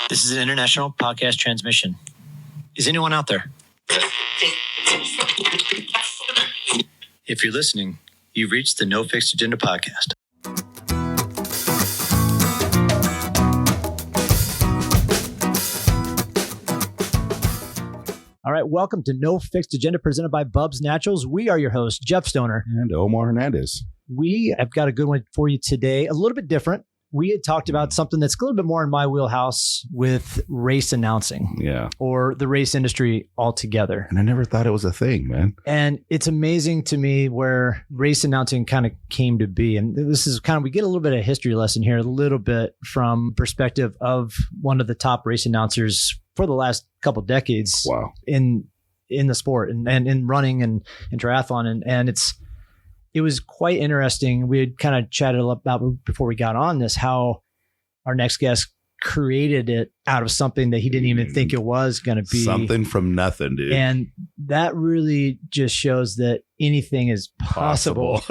This is an international podcast transmission. Is anyone out there? If you're listening, you've reached the No Fixed Agenda podcast. All right, welcome to No Fixed Agenda presented by Bubs Naturals. We are your hosts, Jeff Stoner. And Omar Hernandez. We have got a good one for you today, a little bit different. We had talked about something that's a little bit more in my wheelhouse with race announcing. Yeah. Or the race industry altogether. And I never thought it was a thing, man. And it's amazing to me where race announcing kind of came to be. And this is kind of, we get a little bit of a history lesson here, a little bit from perspective of one of the top race announcers for the last couple of decades. Wow. in the sport and in running and in triathlon. And it was quite interesting. We had kind of chatted about before we got on this, how our next guest created it out of something that he didn't even think it was going to be. Something from nothing, dude. And that really just shows that anything is possible.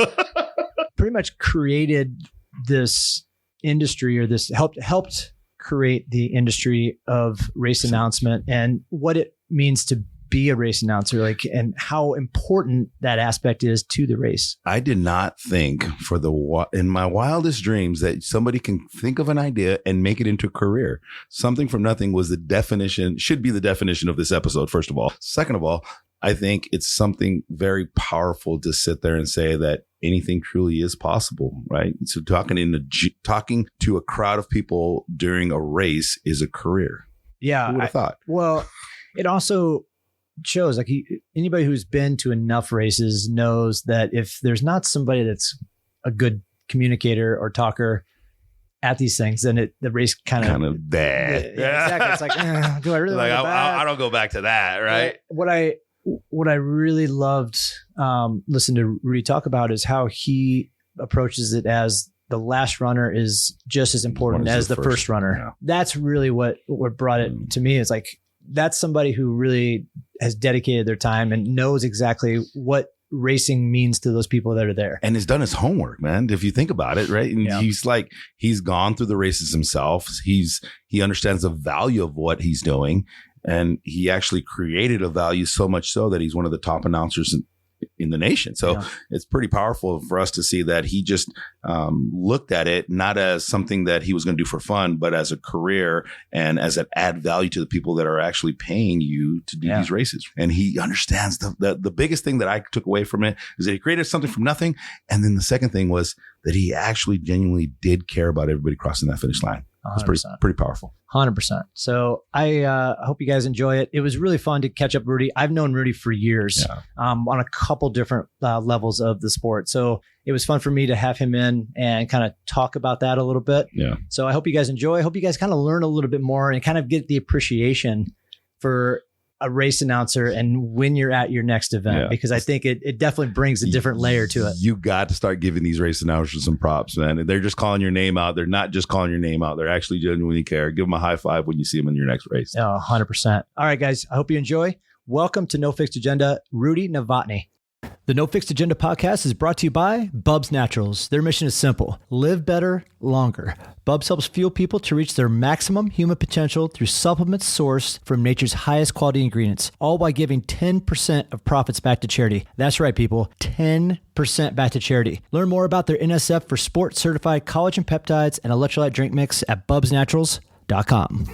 Pretty much created this industry, or this helped create the industry of race announcement and what it means to be a race announcer, like, and how important that aspect is to the race. I did not think in my wildest dreams that somebody can think of an idea and make it into a career. Something from nothing should be the definition of this episode, first of all. Second of all, I think it's something very powerful to sit there and say that anything truly is possible, right? So talking to a crowd of people during a race is a career. Yeah. Who would have thought? Well, it also shows, like, anybody who's been to enough races knows that if there's not somebody that's a good communicator or talker at these things, then the race kind of bad. Yeah, exactly. It's like, do I really like want to go back? I don't go back to that, right? What I really loved listening to Rudy talk about is how he approaches it as the last runner is just as important as the first runner. Yeah. That's really what brought it to me. Is like, that's somebody who really has dedicated their time and knows exactly what racing means to those people that are there. And has done his homework, man. If you think about it, right? And he's gone through the races himself. He understands the value of what he's doing. And he actually created a value so much so that he's one of the top announcers in the nation. So It's pretty powerful for us to see that he just looked at it not as something that he was going to do for fun, but as a career and as an add value to the people that are actually paying you to do these races. And he understands the biggest thing that I took away from it is that he created something from nothing. And then the second thing was that he actually genuinely did care about everybody crossing that finish line. It's pretty powerful. 100%. So I hope you guys enjoy it. It was really fun to catch up Rudy. I've known Rudy for years on a couple different levels of the sport. So it was fun for me to have him in and kind of talk about that a little bit. Yeah. So I hope you guys enjoy. I hope you guys kind of learn a little bit more and kind of get the appreciation for a race announcer and when you're at your next event, because I think it definitely brings a different layer to it. You got to start giving these race announcers some props, man. They're just calling your name out. They're not just calling your name out. They're actually genuinely care. Give them a high five when you see them in your next race. Oh, 100%. All right, guys. I hope you enjoy. Welcome to No Fixed Agenda, Rudy Novotny. The No Fixed Agenda podcast is brought to you by Bubs Naturals. Their mission is simple: live better, longer. Bubs helps fuel people to reach their maximum human potential through supplements sourced from nature's highest quality ingredients, all by giving 10% of profits back to charity. That's right, people, 10% back to charity. Learn more about their NSF for Sport certified collagen peptides and electrolyte drink mix at bubsnaturals.com.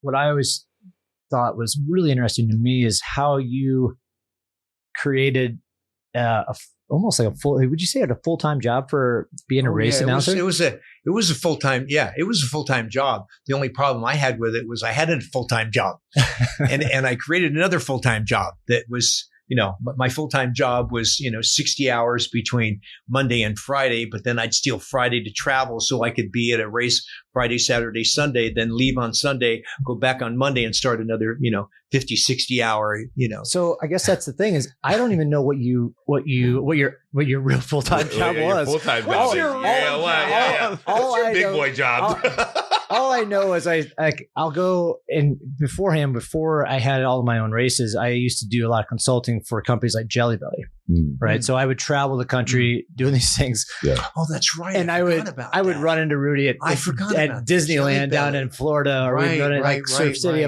What I always thought was really interesting to me is how you created almost like a full. Would you say it a full-time job for being a race announcer? It was a full-time. Yeah, it was a full-time job. The only problem I had with it was I had a full-time job, and I created another full-time job that was. My full-time job was, 60 hours between Monday and Friday, but then I'd steal Friday to travel so I could be at a race Friday, Saturday, Sunday, then leave on Sunday, go back on Monday and start another, 50, 60 hour, So I guess that's the thing is I don't even know what your real full-time job was. Full-time job. What's your big boy job. all I know is I'll go and beforehand, before I had all of my own races, I used to do a lot of consulting for companies like Jelly Belly. Right. So I would travel the country doing these things. Yeah. Oh, that's right. And I would run into Rudy at Disneyland down in Florida, or we'd run into Surf City.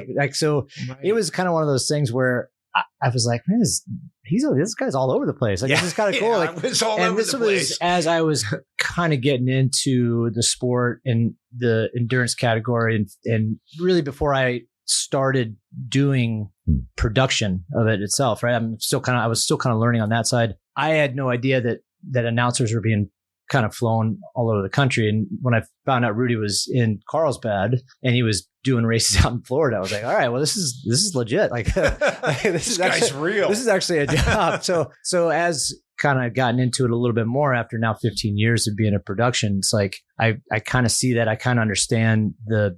It was kind of one of those things where I was like, man, this guy's all over the place. Like, this is kind of cool. Like, it's all over the place. Was as I was kind of getting into the sport and the endurance category, and really before I started doing production of it itself, right? I was still kind of learning on that side. I had no idea that announcers were being kind of flown all over the country. And when I found out Rudy was in Carlsbad and he was doing races out in Florida, I was like, all right, well, this is legit. Like, this guy's real. This is actually a job. So as kind of gotten into it a little bit more after now 15 years of being in production, it's like, I kind of see that. I kind of understand the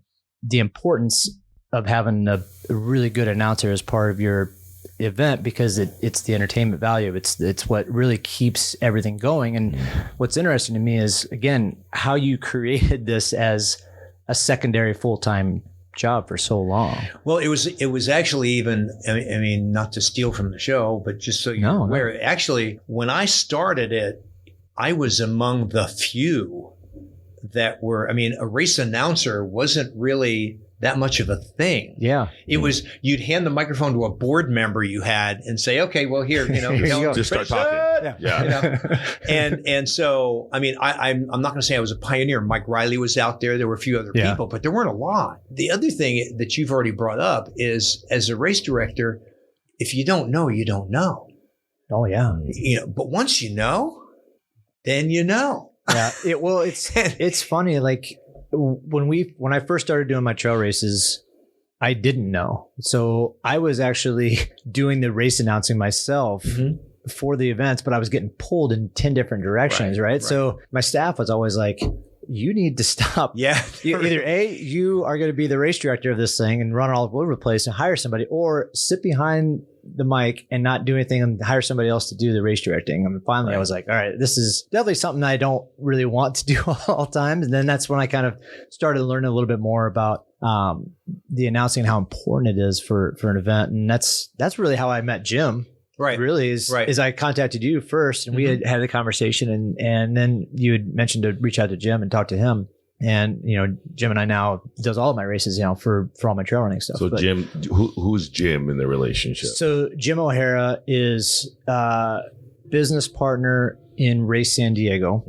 importance of having a really good announcer as part of your event, because it's the entertainment value. It's what really keeps everything going. And what's interesting to me is, again, how you created this as a secondary full-time job for so long. Well, it was actually even, I mean, not to steal from the show, but just so you're aware, actually, when I started it, I was among the few that were, I mean, a race announcer wasn't really that much of a thing. Yeah. It was, you'd hand the microphone to a board member you had and say, okay, well, here, just start talking. Yeah. And so, I mean, I'm not going to say I was a pioneer. Mike Riley was out there. There were a few other people, but there weren't a lot. The other thing that you've already brought up is, as a race director, if you don't know, you don't know. Oh yeah. But once you know, then you know. Yeah. It's funny. Like, when I first started doing my trail races, I didn't know. So I was actually doing the race announcing myself for the events, but I was getting pulled in 10 different directions. Right. So my staff was always like, you need to stop. Yeah. Either you are going to be the race director of this thing and run all over the place and hire somebody, or sit behind the mic and not do anything and hire somebody else to do the race directing. And finally I was like, all right, this is definitely something I don't really want to do all the time. And then that's when I kind of started learning a little bit more about the announcing and how important it is for an event. And that's really how I met Jim. Right. Really is I contacted you first, and we had a conversation, and then you had mentioned to reach out to Jim and talk to him. And, Jim and I now does all of my races, for all my trail running stuff. So Jim, who's Jim in the relationship? So Jim O'Hara is business partner in Race San Diego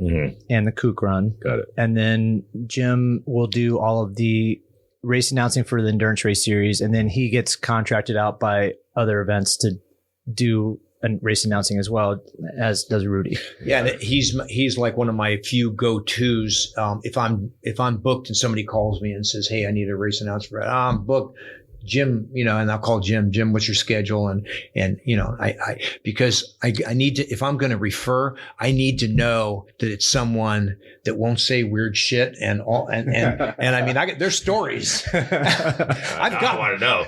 and the Kook Run. Got it. And then Jim will do all of the race announcing for the Endurance Race Series. And then he gets contracted out by other events to do race announcing as well, as does Rudy. Yeah, he's like one of my few go-tos. If I'm booked and somebody calls me and says, "Hey, I need a race announcer," I'm booked. Jim, and I'll call Jim. Jim, what's your schedule? And because I need to, if I'm going to refer, I need to know that it's someone that won't say weird shit and I mean, there's stories. I want to know.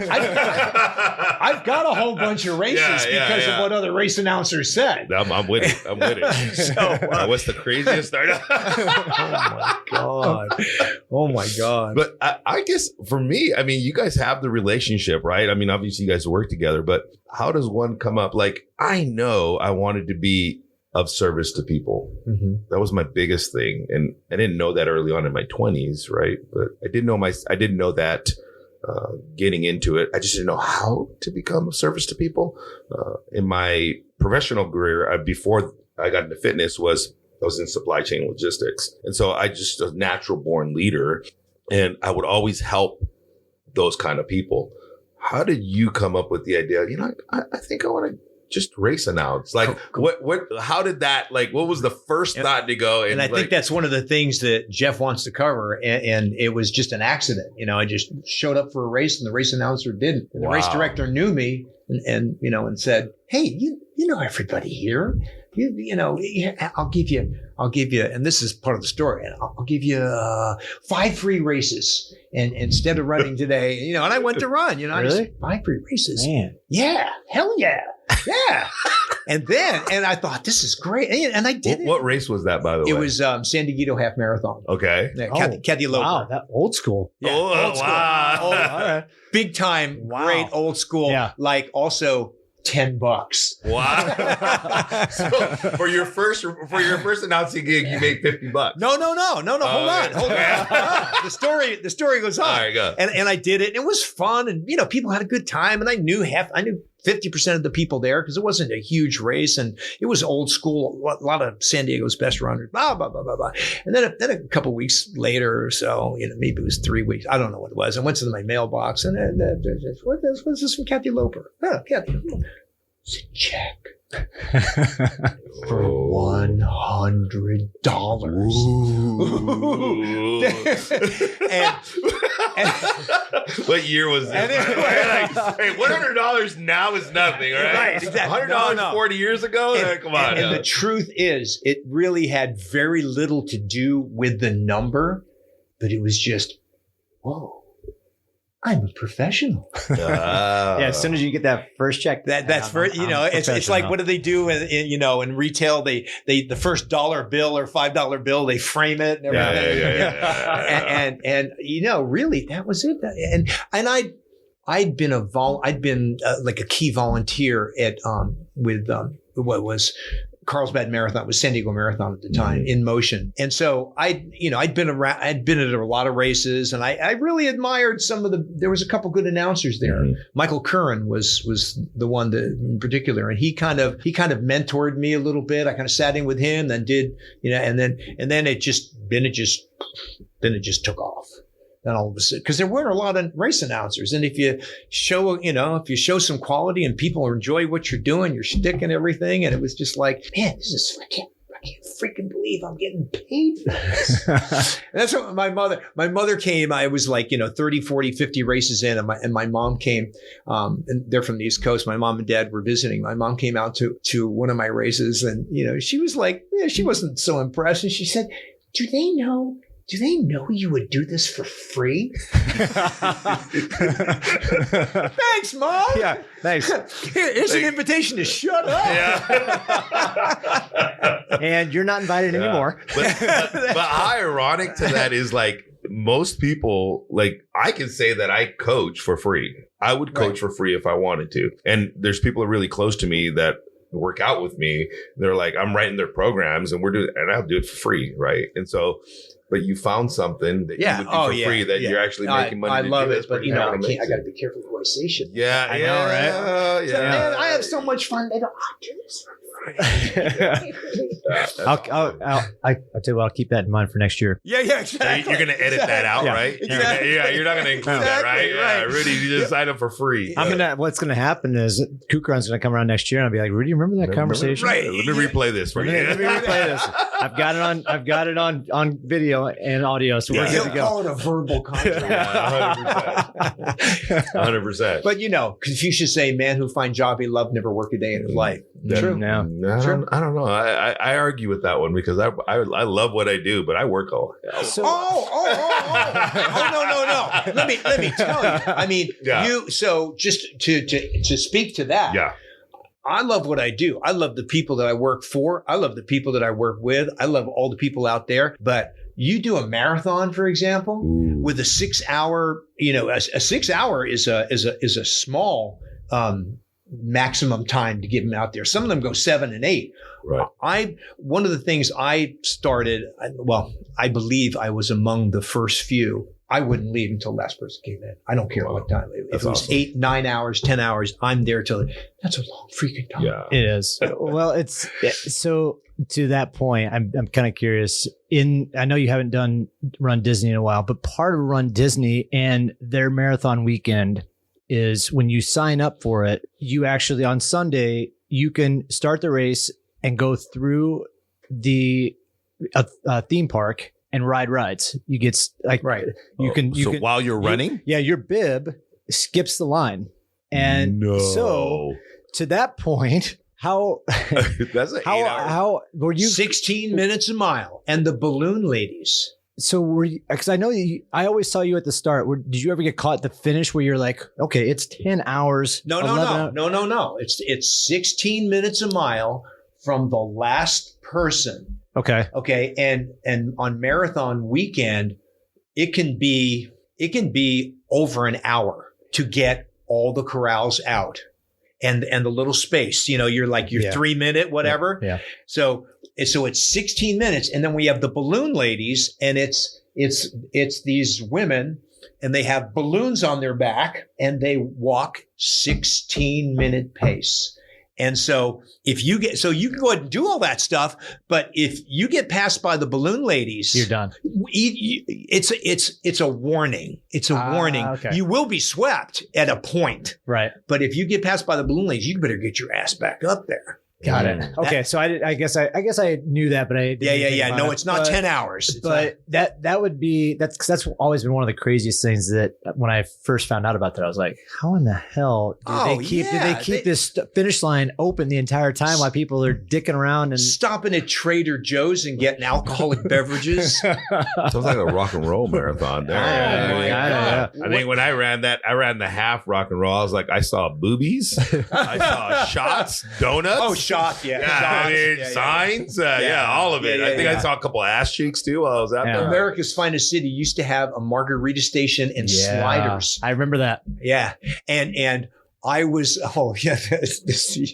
I've got a whole bunch of races because of what other race announcers said. I'm with it. So, what's the craziest? Oh my God. But I guess for me, I mean, you guys have the relationship, right? I mean, obviously you guys work together, but how does one come up? Like, I know I wanted to be of service to people. That was my biggest thing. And I didn't know that early on in my 20s, right? But I didn't know that getting into it. I just didn't know how to become of service to people. In my professional career, before I got into fitness, I was in supply chain logistics. And so I just a natural born leader, and I would always help those kind of people. How did you come up with the idea? I think I want to just race announce. Like, how did that, like, what was the first thought to go? And I think that's one of the things that Jeff wants to cover. And it was just an accident. I just showed up for a race and the race announcer didn't. And the race director knew me and said, "Hey, you know everybody here. I'll give you, and this is part of the story. And I'll give you 5 free races. And instead of running today, and I went to run, really? 5 free races. Man. Yeah. Hell yeah. Yeah. And I thought, this is great. And I did it. What race was that, by the way? It was San Diego Half Marathon. Okay. Yeah, Kathy Loper. Wow, that old school. Yeah, Oh, old school. wow. Old, All right. big time, Wow. great old school. Yeah. Like also $10. Wow. So for your first announcing gig, you made $50. No. Hold on. The story goes on. All right, go. And I did it. And it was fun. And, people had a good time. And I knew 50% of the people there because it wasn't a huge race. And it was old school. A lot of San Diego's best runners, blah, blah, blah, blah, blah. And then a couple weeks later or so, maybe it was 3 weeks. I don't know what it was. I went to my mailbox and what's this from Kathy Loper? Oh, Kathy Loper. It's a check. For $100. and what year was this? Hey, $100 now is nothing, right? Right, exactly. $100 40 years ago? Come on. And the truth is, it really had very little to do with the number, but it was just, whoa. I'm a professional. Yeah, as soon as you get that first check, That's for it's like, what do they do in retail? They the first $1 bill or $5 bill, they frame it and everything. Yeah. And really that was it. And I'd been like a key volunteer at with what was Carlsbad Marathon, was San Diego Marathon at the time, in motion. And so I'd been at a lot of races, and I really admired there was a couple good announcers there. Mm-hmm. Michael Curran was the one that in particular, and he kind of mentored me a little bit. I kind of sat in with him, then did, and then it just took off. Then all of a sudden, because there weren't a lot of race announcers, and if you show some quality and people enjoy what you're doing, your shtick and everything, and it was just like, man, I can't freaking believe I'm getting paid for this. And that's what my mother came. I was like, 30, 40, 50 races in, and my mom came, and they're from the East Coast. My mom and dad were visiting. My mom came out to one of my races, and she was like, she wasn't so impressed, and she said, do they know you would do this for free? Thanks, Mom. Yeah, thanks. Here's an invitation to shut up. Yeah. And you're not invited anymore. But how ironic to that is, like, most people, like, I can say that I coach for free. I would coach for free if I wanted to. And there's people really close to me that work out with me. They're like, I'm writing their programs and I'll do it for free. Right. And so, but you found something that you would do for free that you're actually making money. I love do. it, but I got to be careful with what I say. Yeah, I know, right? So, man, I have so much fun. They go, I'll do this for free. I'll tell you what, I'll keep that in mind for next year. Yeah, exactly. You're going to edit that out, right? Exactly. You're not going to include that, right? Yeah, Rudy, you just sign up for free. What's going to happen is Kukran's going to come around next year and I'll be like, Rudy, remember that conversation? Right. Let me replay this for you. Let me replay this. I've got it on video and audio, so we're good to go. Call it a verbal contract. 100%. But Confucius say, man who finds job he loved never work a day in his life. True. No, I don't know. I argue with that one because I love what I do, but I work all. No. Let me tell you. I mean, so just to speak to that. Yeah. I love what I do. I love the people that I work for. I love the people that I work with. I love all the people out there. But you do a marathon, for example, with a 6 hour, a 6 hour is a small maximum time to get them out there. Some of them go 7 and 8. Right. One of the things I started, I believe I was among the first few. I wouldn't leave until the last person came in. I don't care what time. If it was awesome. 8, 9 hours, 10 hours, I'm there till. That's a long freaking time. Yeah, it is. Well, it's so to that point. I'm kind of curious. I know you haven't Run Disney in a while, but part of Run Disney and their marathon weekend is when you sign up for it. You actually on Sunday you can start the race and go through the theme park and ride rides. You get like You can while you're running. Your bib skips the line, and so to that point, how that's how were you 16 minutes a mile, and the balloon ladies So were you, because I know I always saw you at the start. Did you ever get caught at the finish where you're like, okay, it's 10 hours? No. It's 16 minutes a mile from the last person. Okay. Okay. And on marathon weekend, it can be over an hour to get all the corrals out and the little space, you're like your 3 minute, whatever. Yeah. So it's 16 minutes. And then we have the balloon ladies, and it's these women, and they have balloons on their back, and they walk 16-minute pace. And so you can go ahead and do all that stuff, but if you get passed by the balloon ladies, you're done. It's a warning. It's a warning. Okay. You will be swept at a point, right? But if you get passed by the balloon ladies, you better get your ass back up there. Got it. Okay, so I guess I knew that, but I didn't yeah. No, it's not 10 hours. But that would be that's always been one of the craziest things that when I first found out about that, I was like, how in the hell do they keep this finish line open the entire time while people are dicking around and stopping at Trader Joe's and getting alcoholic beverages? Sounds like a rock and roll marathon there. I think when I ran the half rock and roll. I was like, I saw boobies, I saw shots, donuts. Oh, shot, signs, all of it. I think I saw a couple of ass cheeks too while I was out there. America's finest city used to have a margarita station and sliders. I remember that. Yeah, and I was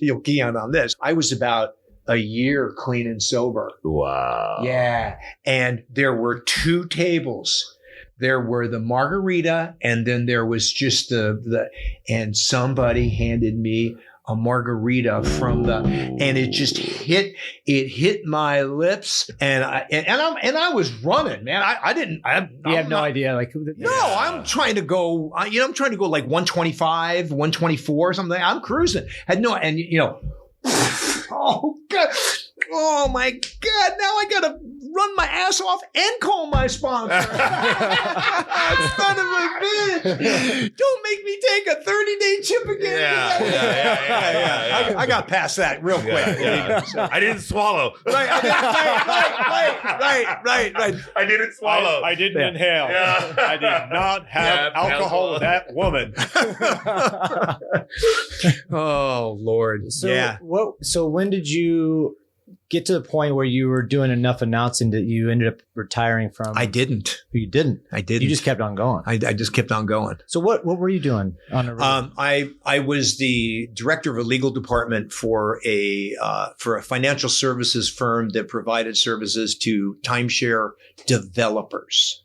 you'll key on this. I was about a year clean and sober. Wow. Yeah, and there were two tables. There were the margarita, and then there was just and somebody handed me a margarita and it just hit my lips, and I was running, man. You have no idea, like I'm trying to go. I'm trying to go like 125, 124, something. I'm cruising. Oh God. Oh my God. Now I got to run my ass off and call my sponsor. Son of a bitch. Don't make me take a 30-day chip again. Yeah. I got past that real quick. Yeah. I didn't swallow. Right. I didn't swallow. I didn't inhale. Yeah. I did not have alcohol with that woman. Oh, Lord. So when did you get to the point where you were doing enough announcing that you ended up retiring from? I didn't. You didn't? I didn't. You just kept on going. I just kept on going. So what were you doing on a I was the director of a legal department for a financial services firm that provided services to timeshare developers.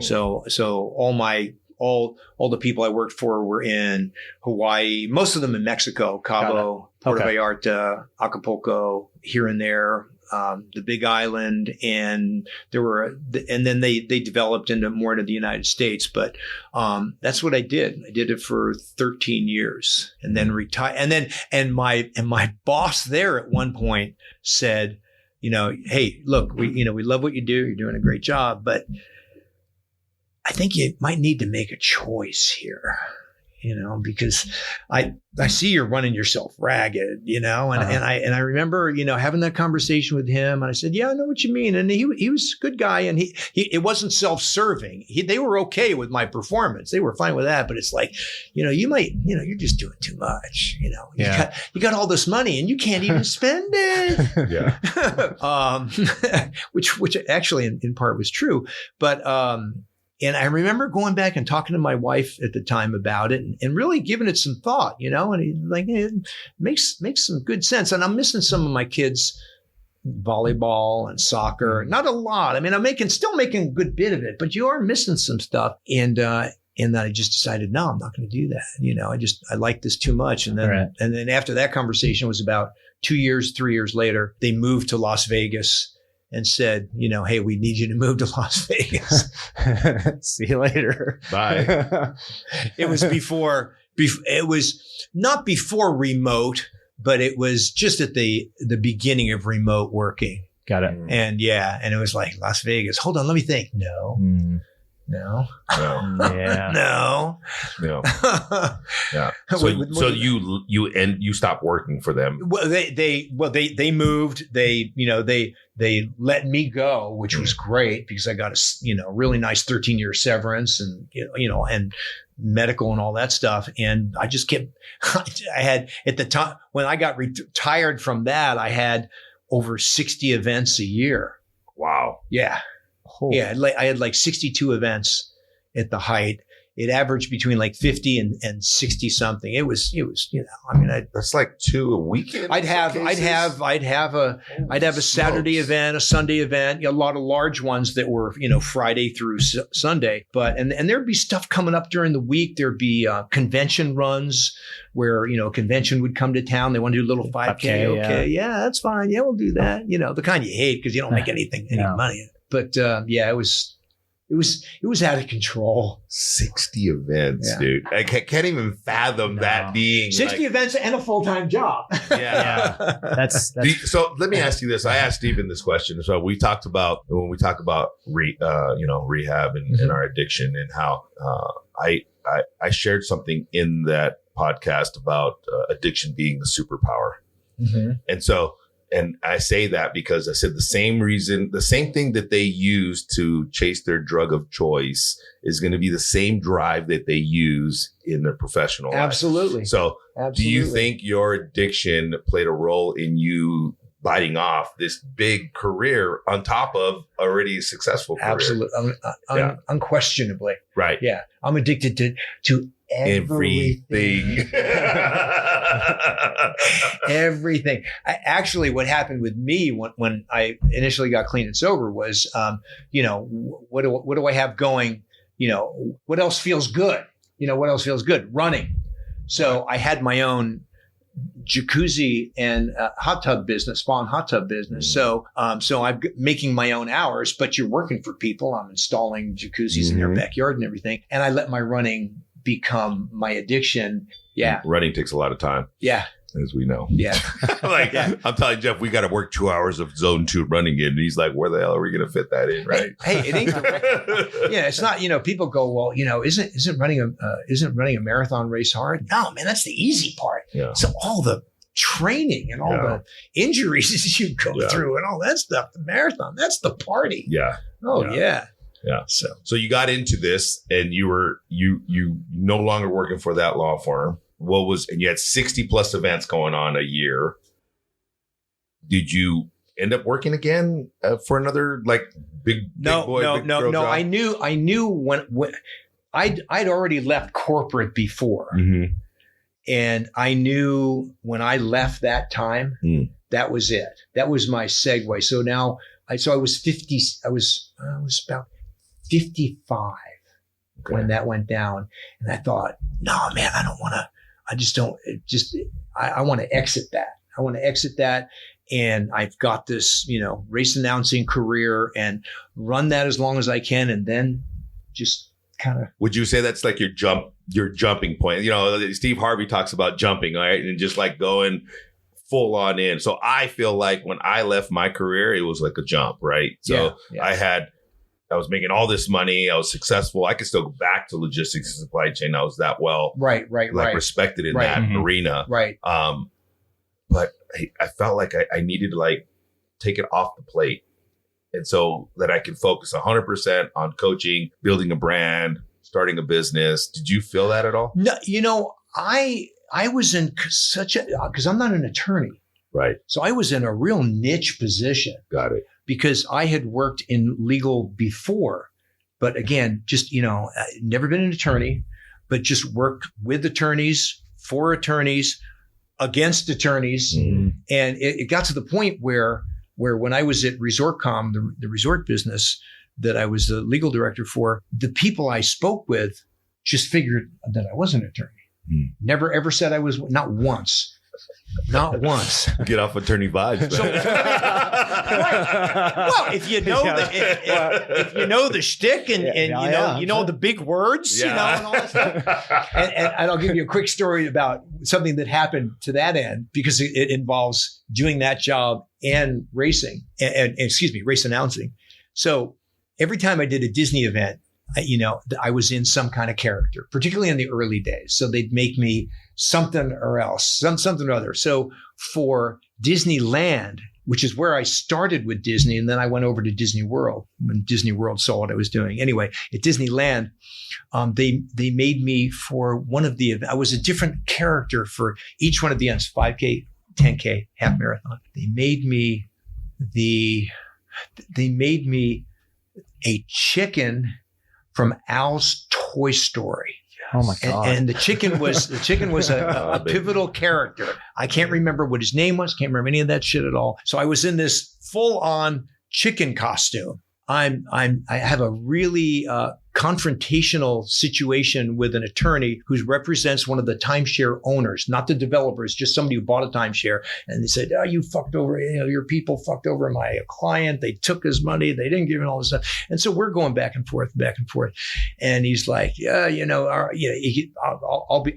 So all the people I worked for were in Hawaii, most of them in Mexico, Cabo, Puerto Vallarta, Acapulco, here and there, the Big Island, and then they developed into the United States. But that's what I did. I did it for 13 years, and then retired. And my boss there at one point said, hey, look, we love what you do. You're doing a great job, but I think you might need to make a choice here, because I see you're running yourself ragged, and I remember, having that conversation with him, and I said, yeah, I know what you mean. And he was a good guy, and he it wasn't self-serving. They were okay with my performance. They were fine with that, but it's like, you might, you're just doing too much, you got all this money and you can't even spend it. Yeah. Which actually in part was true, but, and I remember going back and talking to my wife at the time about it and really giving it some thought, and it makes some good sense. And I'm missing some of my kids' volleyball and soccer. Not a lot. I mean, I'm still making a good bit of it, but you are missing some stuff. And then I just decided, no, I'm not going to do that. I like this too much. And then after that conversation was about 3 years later, they moved to Las Vegas and said, hey, we need you to move to Las Vegas. See you later. Bye. It was it was not before remote, but it was just at the beginning of remote working. Got it. And it was like Las Vegas. Hold on, let me think. No. No. Yeah. No. No. Yeah. So you stopped working for them. Well, they moved. They let me go, which was great because I got a really nice 13-year severance and and medical and all that stuff. And I just kept. I had at the time when I got retired from that, I had over 60 events a year. Wow. Yeah. Oh. Yeah. I had like 62 events at the height. It averaged between like 50 and 60 something. It was, That's like 2 a weekend. I'd have a Saturday event, a Sunday event, a lot of large ones that were, Friday through Sunday. But, and there'd be stuff coming up during the week. There'd be convention runs where, a convention would come to town. They want to do a little 5K. Okay. Yeah, that's fine. Yeah, we'll do that. The kind you hate because you don't make any money. But, it was out of control. 60 events, dude. I can't even fathom that being 60 events and a full-time job. Yeah. That's so let me ask you this. I asked Steven this question. So we talked about when we talk about rehab and our addiction and how I shared something in that podcast about addiction being the superpower. Mm-hmm. And I say that because I said the same thing that they use to chase their drug of choice is going to be the same drive that they use in their professional life. Absolutely. So do you think your addiction played a role in you biting off this big career on top of already successful career? Absolutely. Unquestionably. Right. Yeah. I'm addicted to everything. Everything. Actually, what happened with me when I initially got clean and sober was, what do I have going? What else feels good? What else feels good? Running. So I had my own jacuzzi and hot tub business, spa and hot tub business. So I'm making my own hours, but you're working for people. I'm installing jacuzzis in their backyard and everything. And I let my running become my addiction. Yeah. Running takes a lot of time. Yeah. As we know. Yeah. I'm telling Jeff, we got to work 2 hours of zone 2 running in. And he's like, where the hell are we going to fit that in? Right. Hey, it ain't it's not, people go, well, isn't running a marathon race hard? No, man, that's the easy part. Yeah. So all the training and all the injuries you go through and all that stuff, the marathon, that's the party. Yeah. Oh yeah. Yeah. So you got into this and you no longer working for that law firm. And you had 60 plus events going on a year. Did you end up working again for another big boy? No. I knew when I'd already left corporate before. Mm-hmm. And I knew when I left that time, that was it. That was my segue. So now I was 50. I was about 55 when that went down. And I thought, no, man, I don't want to. I want to exit that. I want to exit that. And I've got this, race announcing career and run that as long as I can. And then just kind of. Would you say that's like your jumping point? Steve Harvey talks about jumping, right? And just like going full on in. So I feel like when I left my career, it was like a jump, right? So I was making all this money. I was successful. I could still go back to logistics and supply chain. I was that well, respected in that arena. Right. But I felt like I needed to take it off the plate. And so that I could focus 100% on coaching, building a brand, starting a business. Did you feel that at all? No, I was in because I'm not an attorney. Right. So I was in a real niche position. Got it. Because I had worked in legal before, but again, just, never been an attorney, but just worked with attorneys, for attorneys, against attorneys. Mm-hmm. And it got to the point where when I was at ResortCom, the resort business that I was the legal director for, the people I spoke with just figured that I was an attorney. Mm. Never ever said I was, not once. Not once. Get off attorney vibes. So, right. Well, if you know if you know the shtick and you know the big words, and all that stuff. And I'll give you a quick story about something that happened to that end because it involves doing that job and racing and race announcing. So every time I did a Disney event, I was in some kind of character, particularly in the early days. So they'd make me something or else, something or other. So for Disneyland, which is where I started with Disney, and then I went over to Disney World when Disney World saw what I was doing. Anyway, at Disneyland, they made me for one of the, I was a different character for each one of the events, 5K, 10K, half marathon. They made me a chicken from Al's Toy Story. Oh my God. And the chicken was a pivotal character. I can't remember what his name was. Can't remember any of that shit at all. So I was in this full on chicken costume. I have a really confrontational situation with an attorney who represents one of the timeshare owners, not the developers, just somebody who bought a timeshare. And they said, "Oh, you fucked over, your people fucked over my client. They took his money. They didn't give him all this stuff." And so we're going back and forth. And he's like, "Yeah,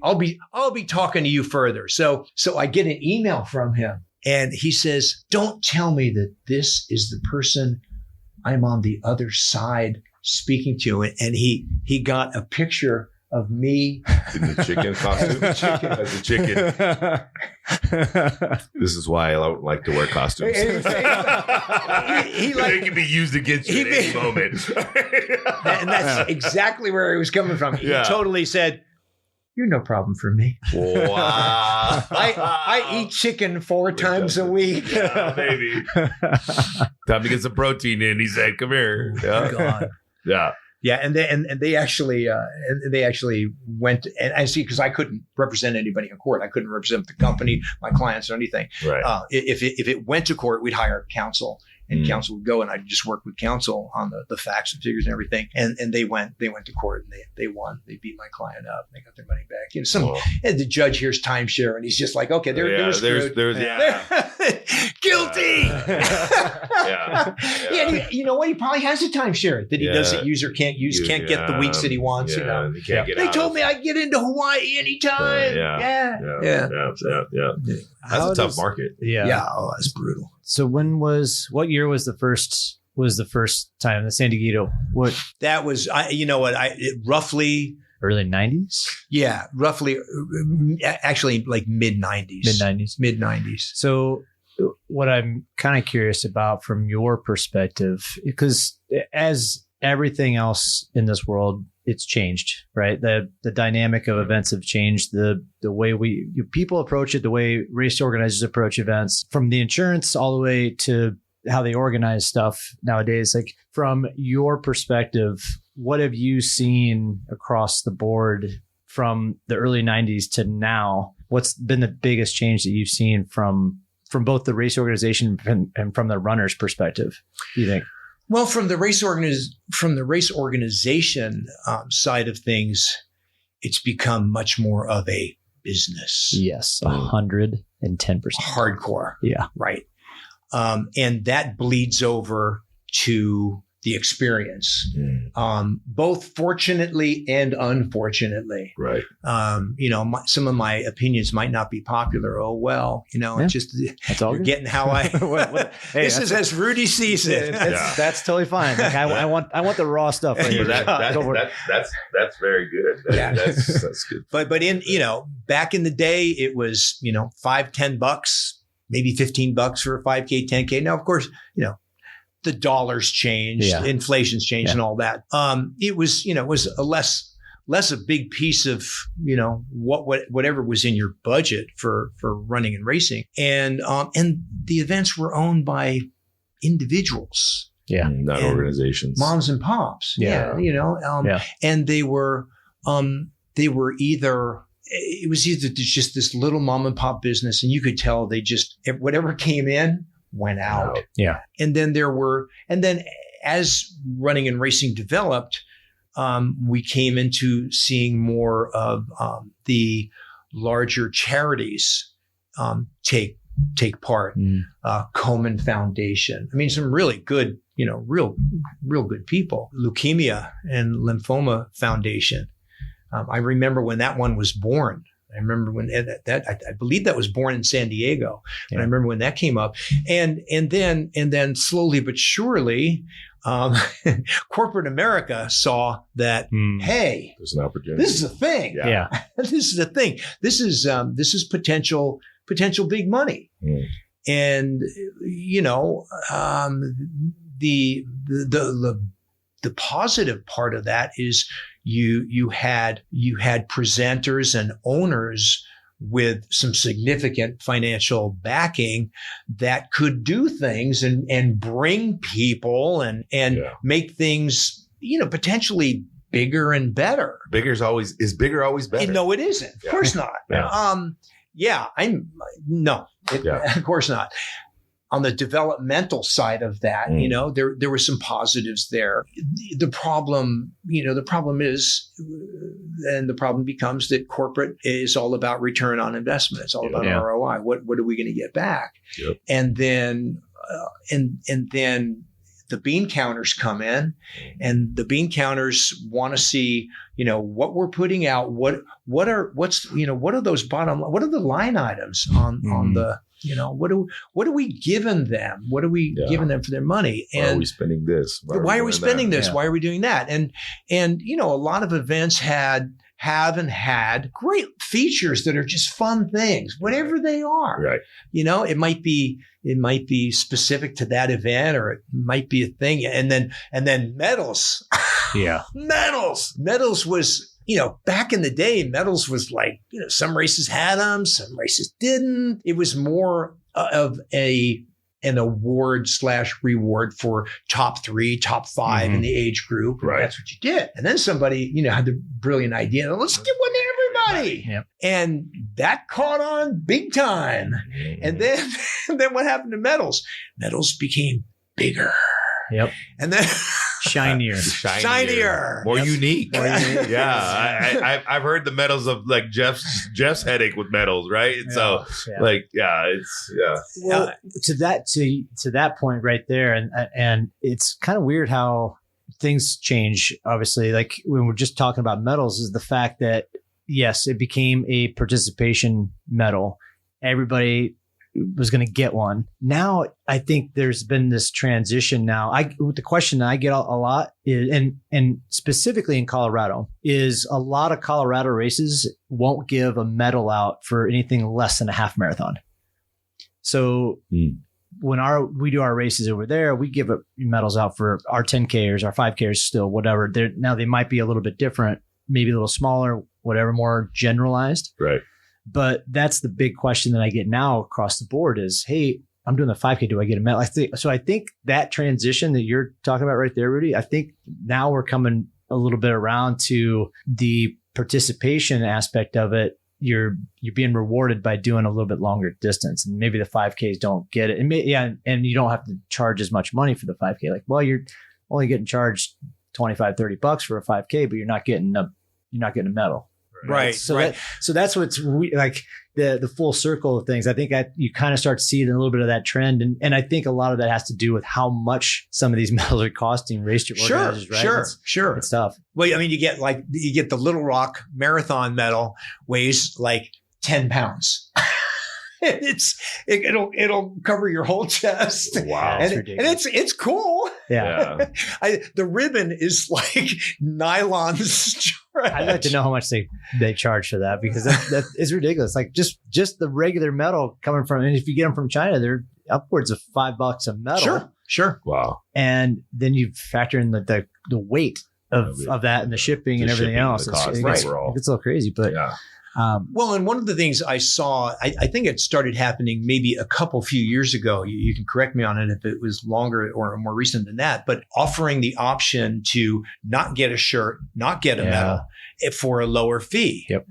I'll be talking to you further." So I get an email from him, and he says, "Don't tell me that this is the person I'm on the other side speaking to." And he got a picture of me in the chicken costume. As a chicken. This is why I don't like to wear costumes. He They can be used against you at any moment. And that's exactly where he was coming from. He totally said, "You're no problem for me. Wow. I eat chicken 4 times a week." Yeah, baby. Time to get some protein in. He said, "Come here." Yeah. God. Yeah. Yeah, and they actually went, and I see, because I couldn't represent anybody in court. I couldn't represent the company, my clients, or anything. Right. If it went to court, we'd hire counsel, and counsel would go, and I'd just work with counsel on the facts and figures and everything. And they went to court, and they won. They beat my client up. They got their money back. And the judge hears timeshare, and he's just like, "Okay, they're screwed. Guilty." Yeah. You know what? He probably has a timeshare that he doesn't use or can't use. Can't get the weeks that he wants. He can't get They out told me I get into Hawaii anytime. Yeah. That's a tough market. Yeah. Oh, that's brutal. So what year was the first time the San Diego? What? That was, roughly Early 90s? Yeah, roughly, actually like mid-90s. Mid-90s. So what I'm kind of curious about from your perspective, because as everything else in this world, it's changed, right? The dynamic of events have changed. The way people approach it, the way race organizers approach events, from the insurance all the way to how they organize stuff nowadays. Like, from your perspective, what have you seen across the board from the early 90s to now? What's been the biggest change that you've seen from both the race organization and from the runner's perspective, do you think? Well, from the race organization side of things, it's become much more of a business. Yes, 110%. Hardcore. Yeah. Right. And that bleeds over to the experience, both fortunately and unfortunately. Right. Some of my opinions might not be popular. Oh, well, it's just, that's all you're good. Getting how I, Hey, this is as Rudy sees it. That's totally fine. Like, I want the raw stuff. Right here. That's very good. That's good. But in, back in the day, it was, $5-10, maybe $15 for a 5K, 10K. Now, of course, the dollars changed, inflation's changed, and all that. It was a less a big piece of, whatever was in your budget for running and racing. And the events were owned by individuals. Yeah. Not organizations. Moms and pops. Yeah. And they were either, it was either just this little mom and pop business, and you could tell they just, whatever came in went out. Yeah. And then as running and racing developed, we came into seeing more of the larger charities take part. Komen Foundation. I mean, some really good, real good people. Leukemia and Lymphoma Foundation. I remember when that one was born. I remember when I believe that was born in San Diego. And I remember when that came up, and then slowly but surely, corporate America saw that, hey, there's an opportunity. this is a thing. Yeah. This is a thing. This is potential big money. And, the positive part of that is you had presenters and owners with some significant financial backing that could do things and bring people and make things, potentially bigger and better. Is bigger always better? No, it isn't. Of course not. Of course not. On the developmental side of that, there were some positives there. The problem is, and the problem becomes that corporate is all about return on investment. It's all about ROI. What are we going to get back? Yep. And then, and then the bean counters come in, and the bean counters want to see, what we're putting out. What are those what are the line items on the. What are we giving them? What are we giving them for their money? And why are we spending this? Why are we spending this? Why are we doing that? And a lot of events have had great features that are just fun things, whatever they are. Right. It might be specific to that event, or it might be a thing. And then medals. Yeah. Medals was, back in the day, medals was like, some races had them, some races didn't. It was more of an award/reward for top 3, top 5 in the age group. And that's what you did. And then somebody, had the brilliant idea, let's give one to everybody. Yep. And that caught on big time. And then what happened to medals? Medals became bigger. Yep. And then shinier, more unique. Yeah, I've heard the medals of like Jeff's headache with medals, right? And Well, to that point right there, and it's kind of weird how things change. Obviously, like when we're just talking about medals, is the fact that yes, it became a participation medal. Everybody was going to get one. Now, I think there's been this transition now. The question I get a lot is, and specifically in Colorado, is a lot of Colorado races won't give a medal out for anything less than a half marathon. So when we do our races over there, we give medals out for our 10Kers, our 5Kers still, whatever. Now they might be a little bit different, maybe a little smaller, whatever, more generalized. Right. But that's the big question that I get now across the board is, hey, I'm doing the 5K. Do I get a medal? I think that transition that you're talking about right there, Rudy, I think now we're coming a little bit around to the participation aspect of it. You're being rewarded by doing a little bit longer distance, and maybe the 5Ks don't get it. And you don't have to charge as much money for the 5K. Like, well, you're only getting charged $25-$30 for a 5K, but you're not getting a medal. Right. So that's what's like the full circle of things. I think you kind of start seeing a little bit of that trend. And I think a lot of that has to do with how much some of these medals are costing race organizers, right? Sure. It's tough. Well, I mean, you get the Little Rock Marathon medal weighs like 10 pounds. It'll cover your whole chest. Wow. And it's cool. Yeah. The ribbon is like nylon stretch. I'd like to know how much they charge for that, because that is ridiculous. Like just the regular medal coming from, and if you get them from China, they're upwards of $5 a medal. Sure. Wow. And then you factor in the weight of that and the shipping and everything else. It gets a little crazy, but yeah. Well, and one of the things I saw, I think it started happening maybe a few years ago. You can correct me on it if it was longer or more recent than that, but offering the option to not get a shirt, not get a medal for a lower fee. Yep.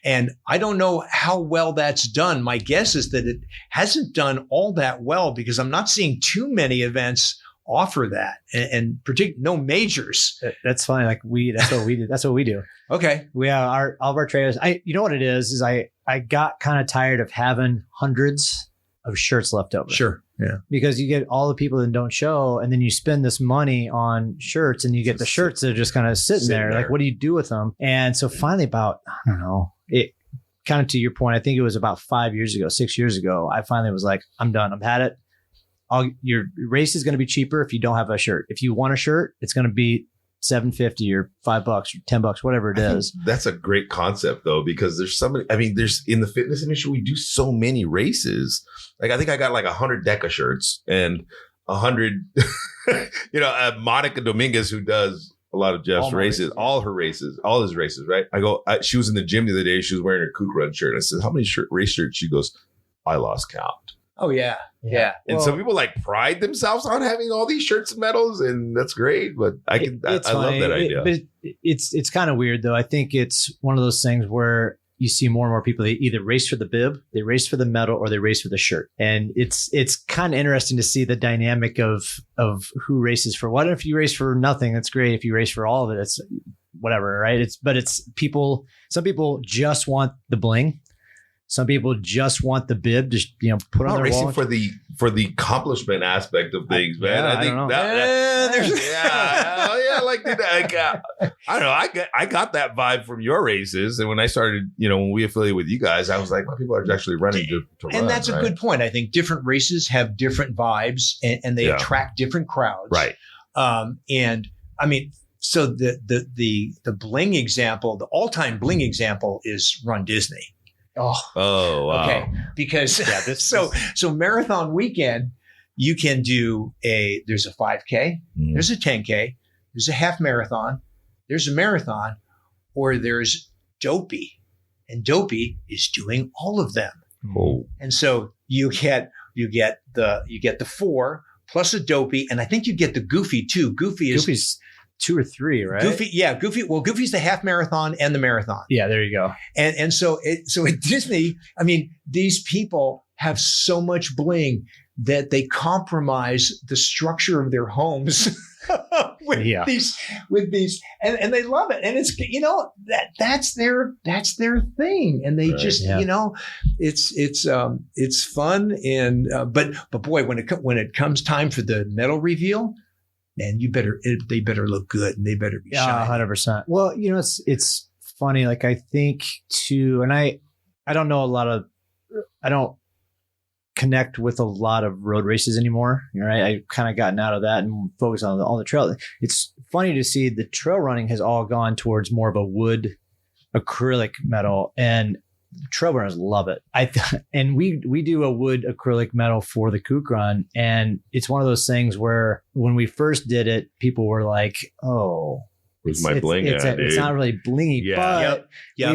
And I don't know how well that's done. My guess is that it hasn't done all that well, because I'm not seeing too many events offer that, and particularly no majors. That's fine. Like that's what we do. That's what we do. Okay. We have all of our trailers. You know what it is I got kind of tired of having hundreds of shirts left over. Sure. Yeah. Because you get all the people that don't show, and then you spend this money on shirts, and you get the shirts that are just kind of sitting there. Like, what do you do with them? And so finally, about, I don't know, it kind of to your point, I think it was about 6 years ago, I finally was like, I'm done. I've had it. your race is going to be cheaper if you don't have a shirt. If you want a shirt, it's going to be $7.50 or $5 or $10, whatever it is. That's a great concept though, because there's so many. I mean, there's in the fitness industry, we do so many races. Like I think I got like 100 DECA shirts and 100, Monica Dominguez, who does a lot of Jeff's races, all his races, right? She was in the gym the other day. She was wearing her Kook Run shirt. And I said, how many race shirts? She goes, I lost count. Oh, yeah. Yeah. And some people like pride themselves on having all these shirts and medals, and that's great. But I love that idea. But it's kind of weird, though. I think it's one of those things where you see more and more people, they either race for the bib, they race for the medal, or they race for the shirt. And it's kind of interesting to see the dynamic of who races for what. If you race for nothing, that's great. If you race for all of it, it's whatever, right? It's people. Some people just want the bling. Some people just want the bib to put on their racing wall. for the accomplishment aspect of things, man. I think I don't know. I got that vibe from your races, and when I started, when we affiliated with you guys, I was like, well, people are actually running to run. And that's a good point. I think different races have different vibes, and they attract different crowds, right? And I mean, so the bling example, the all-time bling example is Run Disney. Oh, wow. Okay. Because so marathon weekend, you can do there's a 5K, there's a 10K, there's a half marathon, there's a marathon, or there's Dopey. And Dopey is doing all of them. Oh. And so you get the 4 plus a Dopey, and I think you get the Goofy too. Goofy's 2 or 3, right? Goofy. Well, Goofy's the half marathon and the marathon. Yeah, there you go. And so at Disney, I mean, these people have so much bling that they compromise the structure of their homes with these, and they love it. And it's that's their thing, and they just it's fun and but boy, when it comes time for the medal reveal. And they better look good, and they better be shiny. 100%. Well, it's funny. Like I think too, and I don't connect with a lot of road races anymore. Right? I kind of gotten out of that and focus on the trail. It's funny to see the trail running has all gone towards more of a wood acrylic metal, and trail runners love it. And we do a wood acrylic metal for the Kook Run, and it's one of those things where when we first did it, people were like, "Oh, it's my bling." It's not really blingy, but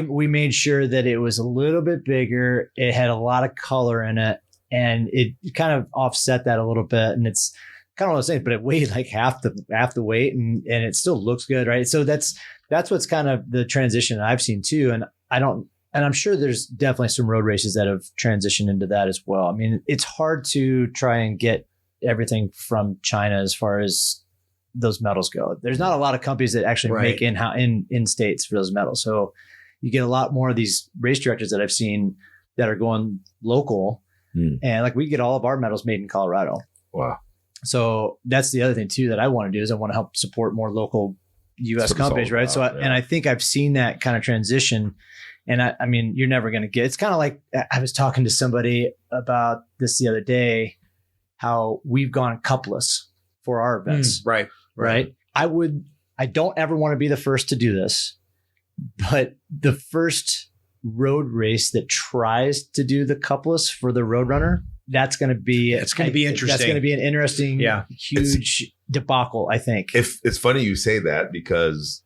we made sure that it was a little bit bigger. It had a lot of color in it, and it kind of offset that a little bit. And it's kind of one of those things, but it weighed like half the weight, and it still looks good, right? So that's what's kind of the transition I've seen too, and I'm sure there's definitely some road races that have transitioned into that as well. I mean, it's hard to try and get everything from China as far as those metals go. There's not a lot of companies that actually make in states for those metals. So you get a lot more of these race directors that I've seen that are going local. And like we get all of our metals made in Colorado. Wow. So that's the other thing too that I want to do is I want to help support more local U.S. companies, right? And I think I've seen that kind of transition. And I mean, you're never going to get, it's kind of like I was talking to somebody about this the other day, how we've gone cupless for our events. Right. I don't ever want to be the first to do this, but the first road race that tries to do the cupless for the Roadrunner, that's going to be interesting. That's going to be an interesting, huge debacle, I think. It's funny you say that because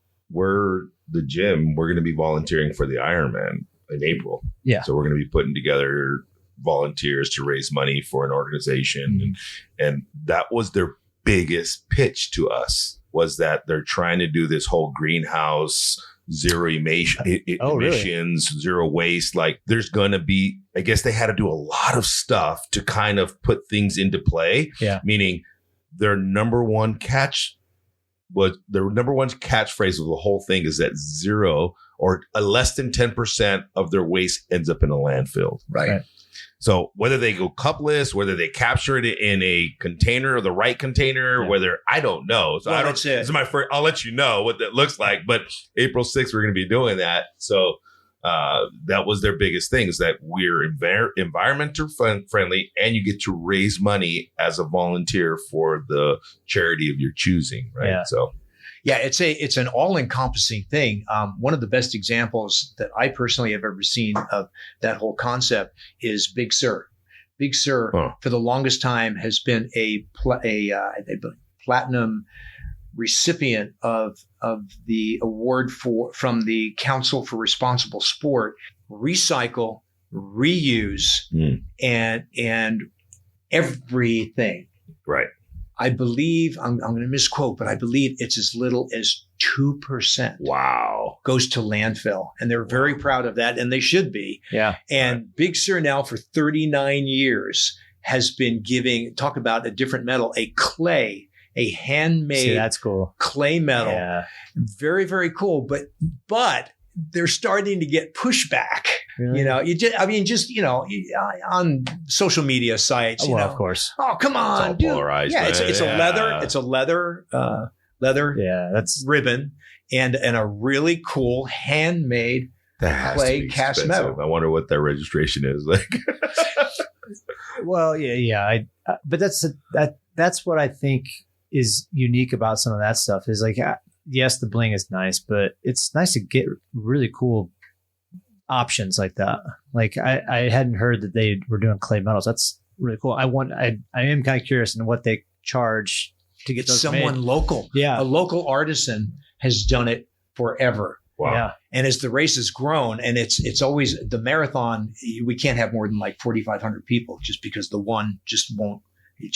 the gym, we're going to be volunteering for the Ironman in April. Yeah. So we're going to be putting together volunteers to raise money for an organization. And that was their biggest pitch to us, was that they're trying to do this whole greenhouse, zero emissions, zero waste. Like there's going to be, I guess they had to do a lot of stuff to kind of put things into play. Yeah. Meaning their number one catchphrase of the whole thing is that zero or less than 10% of their waste ends up in a landfill. Right. So whether they go cupless, whether they capture it in a container or the right container, whether I don't know. So this is my first, I'll let you know what that looks like. But April 6th, we're going to be doing that. So That was their biggest thing, is that we're environmental friendly, and you get to raise money as a volunteer for the charity of your choosing, right? Yeah. So, yeah, it's an all-encompassing thing. One of the best examples that I personally have ever seen of that whole concept is Big Sur. Big Sur, for the longest time, has been a platinum recipient of the award from the Council for Responsible Sport. Recycle, reuse, and everything. right. I believe I'm going to misquote, but I believe it's as little as 2%. Wow. Goes to landfill, and they're very proud of that, and they should be. Yeah. And Big Sur now for 39 years has been giving, talk about a different metal, a handmade that's cool. clay metal. Yeah. Very, very cool. But they're starting to get pushback. Really? You know, on social media sites. Of course. Oh, come on, all dude. polarized, Yeah, man. it's a leather Yeah, that's ribbon and a really cool handmade That has clay to be cast expensive. metal. I wonder what their registration is like. well, yeah. But that's what I think is unique about some of that stuff. Is like, yes, the bling is nice, but it's nice to get really cool options like that. Like I hadn't heard that they were doing clay metals. That's really cool. I am kind of curious in what they charge to get those Someone made. local. Yeah. A local artisan has done it forever. Wow. Yeah. And as the race has grown, and it's always the marathon, we can't have more than like 4,500 people just because the one just won't.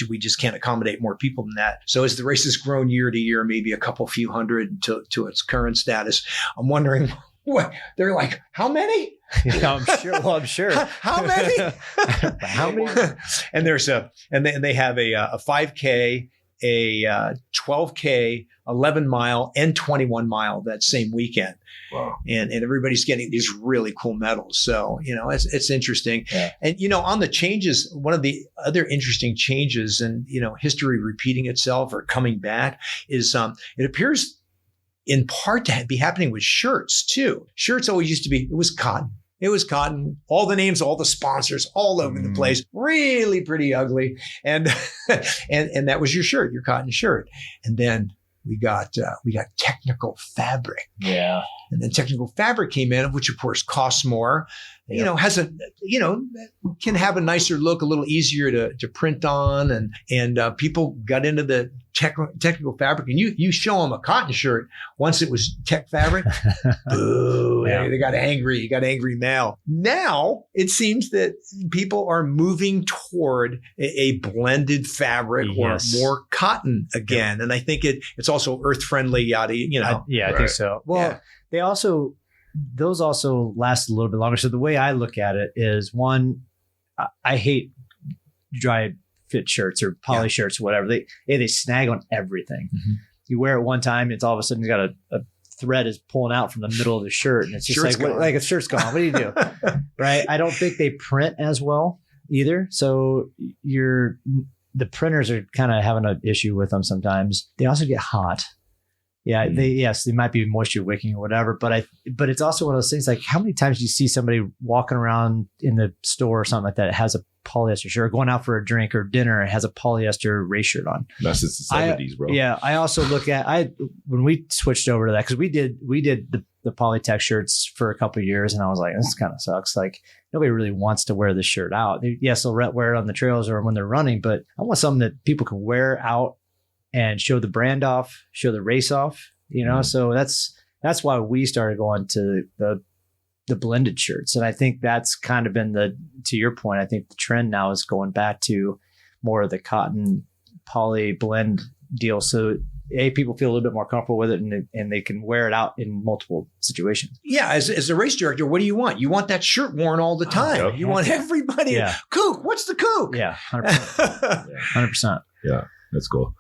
We just can't accommodate more people than that. So as the race has grown year to year, maybe a couple few hundred to its current status, I'm wondering what they're like. How many? Yeah, I'm sure. Well, I'm sure. How many? How many? And there's they have a 5K, a 12K, 11 mile, and 21 mile that same weekend. Wow. And everybody's getting these really cool medals. So, it's interesting. Yeah. And, on the changes, one of the other interesting changes and, history repeating itself or coming back is it appears in part to be happening with shirts too. Shirts always used to be, it was cotton. It was cotton, all the names, all the sponsors, all over the place, really pretty ugly. And, and that was your shirt, your cotton shirt. And then we got technical fabric. Yeah. And then technical fabric came in, which of course costs more, has can have a nicer look, a little easier to print on. And people got into the technical fabric, and you show them a cotton shirt. Once it was tech fabric, boo, Yeah. they got angry. You got angry mail. Now it seems that people are moving toward a blended fabric Yes. or more cotton again. And I think it's also earth friendly, yada, I think Right. so. Well, those also last a little bit longer. So the way I look at it is, one, I hate dry fit shirts or poly shirts or whatever. They snag on everything. Mm-hmm. You wear it one time, it's all of a sudden you got a thread is pulling out from the middle of the shirt, and it's just like a shirt's gone. What do you do? Right? I don't think they print as well either. So the printers are kind of having an issue with them sometimes. They also get hot. Yeah, they might be moisture wicking or whatever, but it's also one of those things, like, how many times do you see somebody walking around in the store or something like that has a polyester shirt, or going out for a drink or dinner and has a polyester race shirt on? That's since the 70s, bro. Yeah, I also look at when we switched over to that, because we did the Polytech shirts for a couple of years, and I was like, this kind of sucks. Like, nobody really wants to wear this shirt out. Yes, they'll wear it on the trails or when they're running, but I want something that people can wear out and show the brand off, show the race off, So that's why we started going to the blended shirts. And I think that's kind of been to your point, I think the trend now is going back to more of the cotton poly blend deal. So people feel a little bit more comfortable with it, and they can wear it out in multiple situations. Yeah. As a race director, what do you want? You want that shirt worn all the time. Yep. You want everybody. Yeah. Kook. What's the kook? Yeah. 100%. 100%. Yeah. That's cool.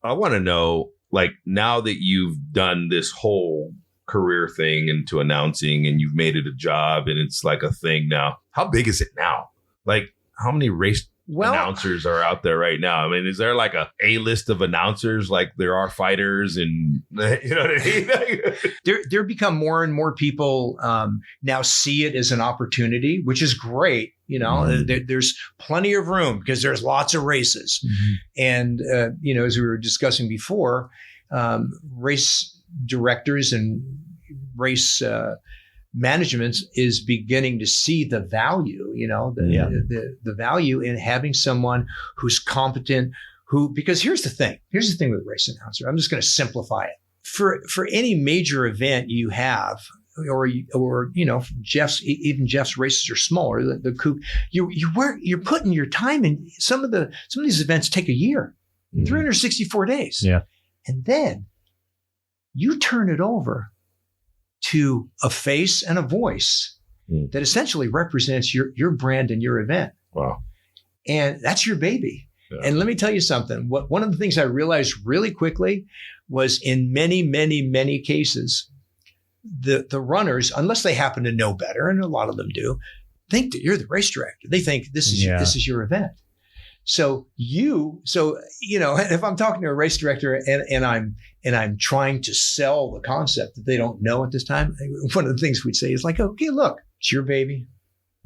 I want to know, like, now that you've done this whole career thing into announcing, and you've made it a job, and it's like a thing now, how big is it now? Like, how many race announcers are out there right now? I mean, is there like a list of announcers like there are fighters, and you know what I mean? there become more and more people now see it as an opportunity, which is great. You know, there's plenty of room because there's lots of races. And, you know, as we were discussing before, race directors and race management is beginning to see the value, you know, the value in having someone who's competent, because here's the thing with race announcer. I'm just going to simplify it. For any major event you have, or you know, Jeff's races are smaller. The coupe, you're putting your time in. Some of these events take a year, 364 days. Yeah, and then you turn it over to a face and a voice that essentially represents your brand and your event. Wow, and that's your baby. Yeah. And let me tell you something. One of the things I realized really quickly was in many, many, many cases, the runners, unless they happen to know better, and a lot of them do, think that you're the race director. They think this is your event. So you know, if I'm talking to a race director and I'm trying to sell the concept that they don't know at this time, one of the things we'd say is like, okay, look, it's your baby.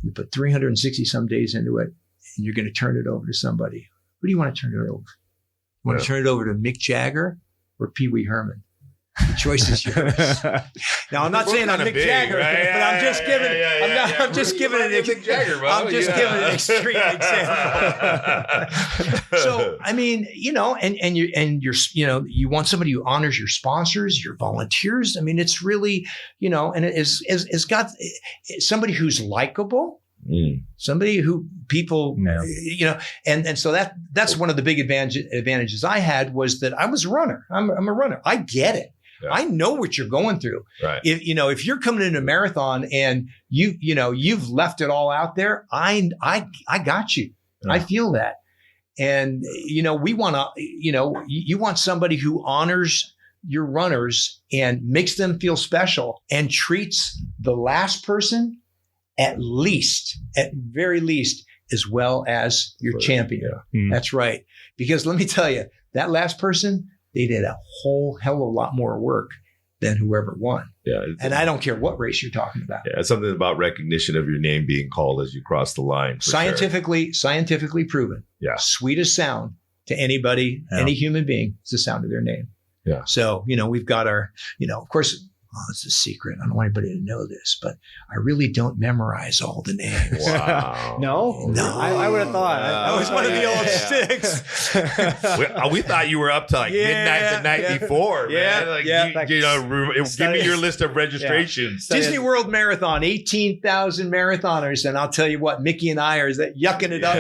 You put 360 some days into it, and you're going to turn it over to somebody. Who do you want to turn it over? You want to turn it over to Mick Jagger or Pee Wee Herman? The choice is yours. Now, I'm not saying I'm Mick Jagger, right? But I'm just giving. I'm just giving an extreme example. So, I mean, you know, and you're you know, you want somebody who honors your sponsors, your volunteers. I mean, it's really, you know, and it's got somebody who's likable. Somebody who people, you know, and so that's one of the big advantages I had was that I was a runner. I'm a runner. I get it. Yeah. I know what you're going through. Right. If you're coming in a marathon and you've left it all out there, I got you. Yeah. I feel that. And, you know, we want to, you know, you want somebody who honors your runners and makes them feel special and treats the last person at very least, as well as your champion. Yeah. That's right. Because let me tell you, that last person, they did a whole hell of a lot more work than whoever won. Yeah. And I don't care what race you're talking about. Yeah. It's something about recognition of your name being called as you cross the line. Scientifically proven. Yeah. Sweetest sound to anybody, any human being, is the sound of their name. Yeah. So, you know, we've got our, you know, of course, it's a secret. I don't want anybody to know this, but I really don't memorize all the names. Wow. No. I would have thought. That was one of the old sticks. we thought you were up to like midnight the night before, man. Like, you know, give me your list of registrations. Disney World Marathon, 18,000 marathoners. And I'll tell you what, Mickey and I are yucking it up.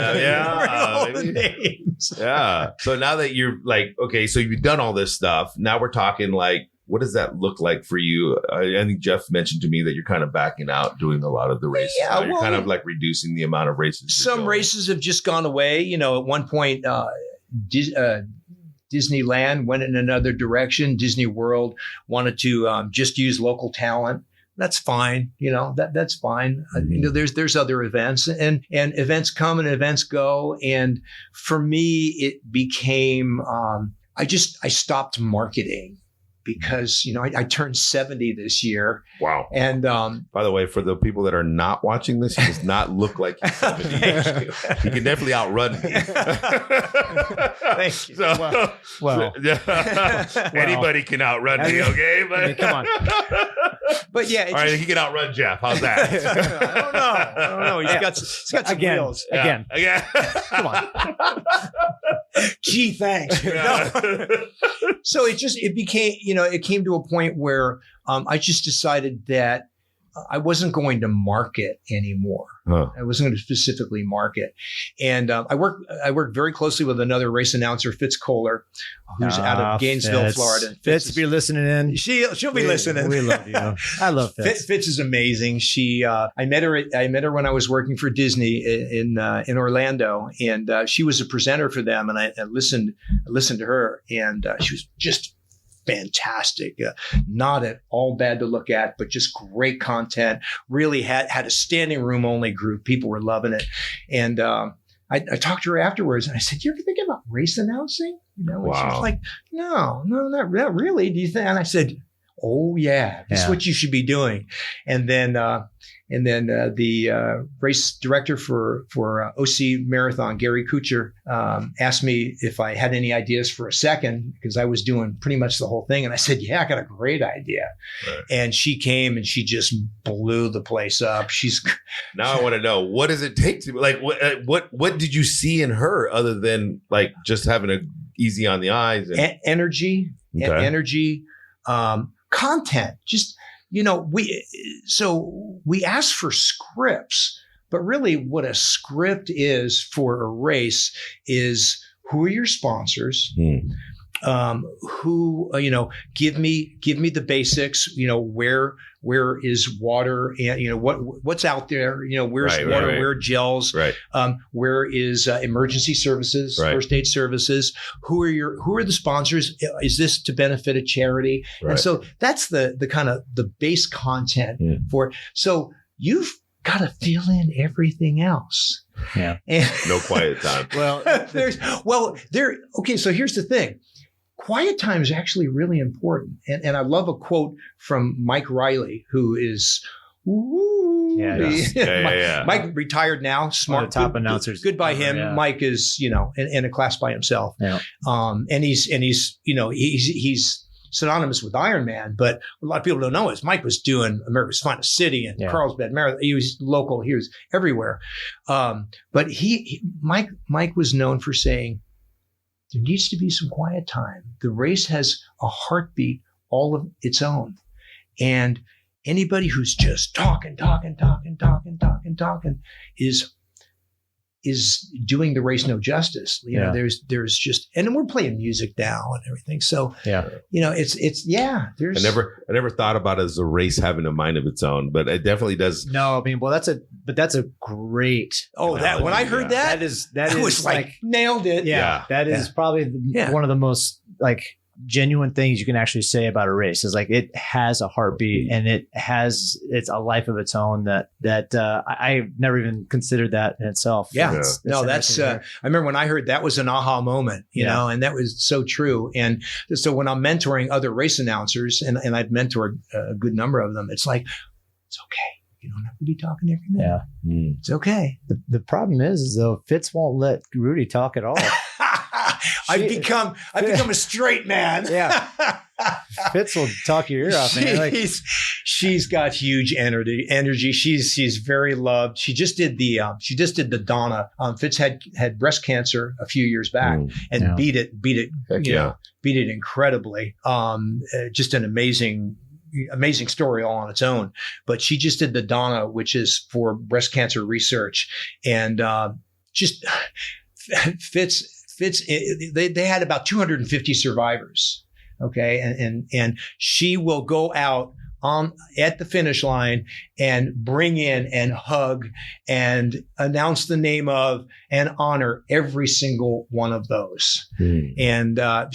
All the names. Yeah. So now that you're like, okay, so you've done all this stuff. Now we're talking like, what does that look like for you? I think Jeff mentioned to me that you're kind of backing out doing a lot of the races. Yeah, you're kind of like reducing the amount of races. Some races have just gone away. You know, at one point, Disneyland went in another direction. Disney World wanted to just use local talent. That's fine. You know, that's fine. You know, there's other events and events come and events go. And for me, it became, I stopped marketing. Because, you know, I turned 70 this year. Wow. And by the way, for the people that are not watching this, he does not look like he's 70. He can definitely outrun me. Thank you. So, well, anybody can outrun me, okay? But, I mean, come on. But yeah. All right, he can outrun Jeff. How's that? I don't know. He's got some wheels. Again. Come on. Gee, thanks. Yeah. No. So it became, you know, it came to a point where I just decided that I wasn't going to market anymore. I wasn't going to specifically market. And I work very closely with another race announcer, Fitz Kohler, who's out of Gainesville, Florida. Fitz be listening in. She'll be listening. We love you. I love Fitz. Fitz is amazing. I met her when I was working for Disney in Orlando, and she was a presenter for them. And I listened to her, and she was just fantastic. Not at all bad to look at, but just great content. Really had a standing room only group. People were loving it. And I talked to her afterwards and I said, you ever think about race announcing? And she was like, no, not really. Do you think? And I said, oh yeah, this is what you should be doing. And then the race director for OC Marathon, Gary Kuchar, asked me if I had any ideas for a second, because I was doing pretty much the whole thing. And I said, yeah, I got a great idea. Right. And she came and she just blew the place up. Now I want to know, what does it take to, like, what did you see in her other than like just having a easy on the eyes? And energy, content, just, we ask for scripts, but really what a script is for a race is, who are your sponsors? Who, give me the basics, where is water, and, what's out there, where's water, where are gels, where is emergency services, first aid services, who are the sponsors? Is this to benefit a charity? Right. And so that's the kind of the base content for it. So you've got to fill in everything else. Yeah. And no quiet time. Okay. So here's the thing. Quiet time is actually really important. And I love a quote from Mike Riley, who is, Mike retired now, smart, one of the top announcers. Good by him. Yeah. Mike is, in a class by himself. Yeah. And he's synonymous with Ironman, but a lot of people don't know is Mike was doing America's Finest City and Carlsbad Marathon. He was local. He was everywhere. But Mike was known for saying, there needs to be some quiet time. The race has a heartbeat all of its own. And anybody who's just talking is doing the race no justice. There's just, and then we're playing music now and everything. So, it's there's. I never thought about it as a race having a mind of its own, but it definitely does. No, I mean, that's a great. Oh, that when I heard that was like nailed it. Yeah. That is probably one of the most like genuine things you can actually say about a race is like, it has a heartbeat and it's a life of its own that I've never even considered that in itself. Yeah. I remember when I heard that was an aha moment, you know, and that was so true. And so when I'm mentoring other race announcers and I've mentored a good number of them, it's like, it's okay. You don't have to be talking every minute. Yeah. It's okay. The problem is though, Fitz won't let Rudy talk at all. I've become a straight man. Yeah. Fitz will talk your ear off, man. She's got huge energy. She's very loved. She just did the Donna. Fitz had breast cancer a few years back and beat it incredibly. Just an amazing story all on its own. But she just did the Donna, which is for breast cancer research. And just Fitz, they had about 250 survivors. Okay. And she will go out at the finish line and bring in and hug and announce the name of and honor every single one of those. And I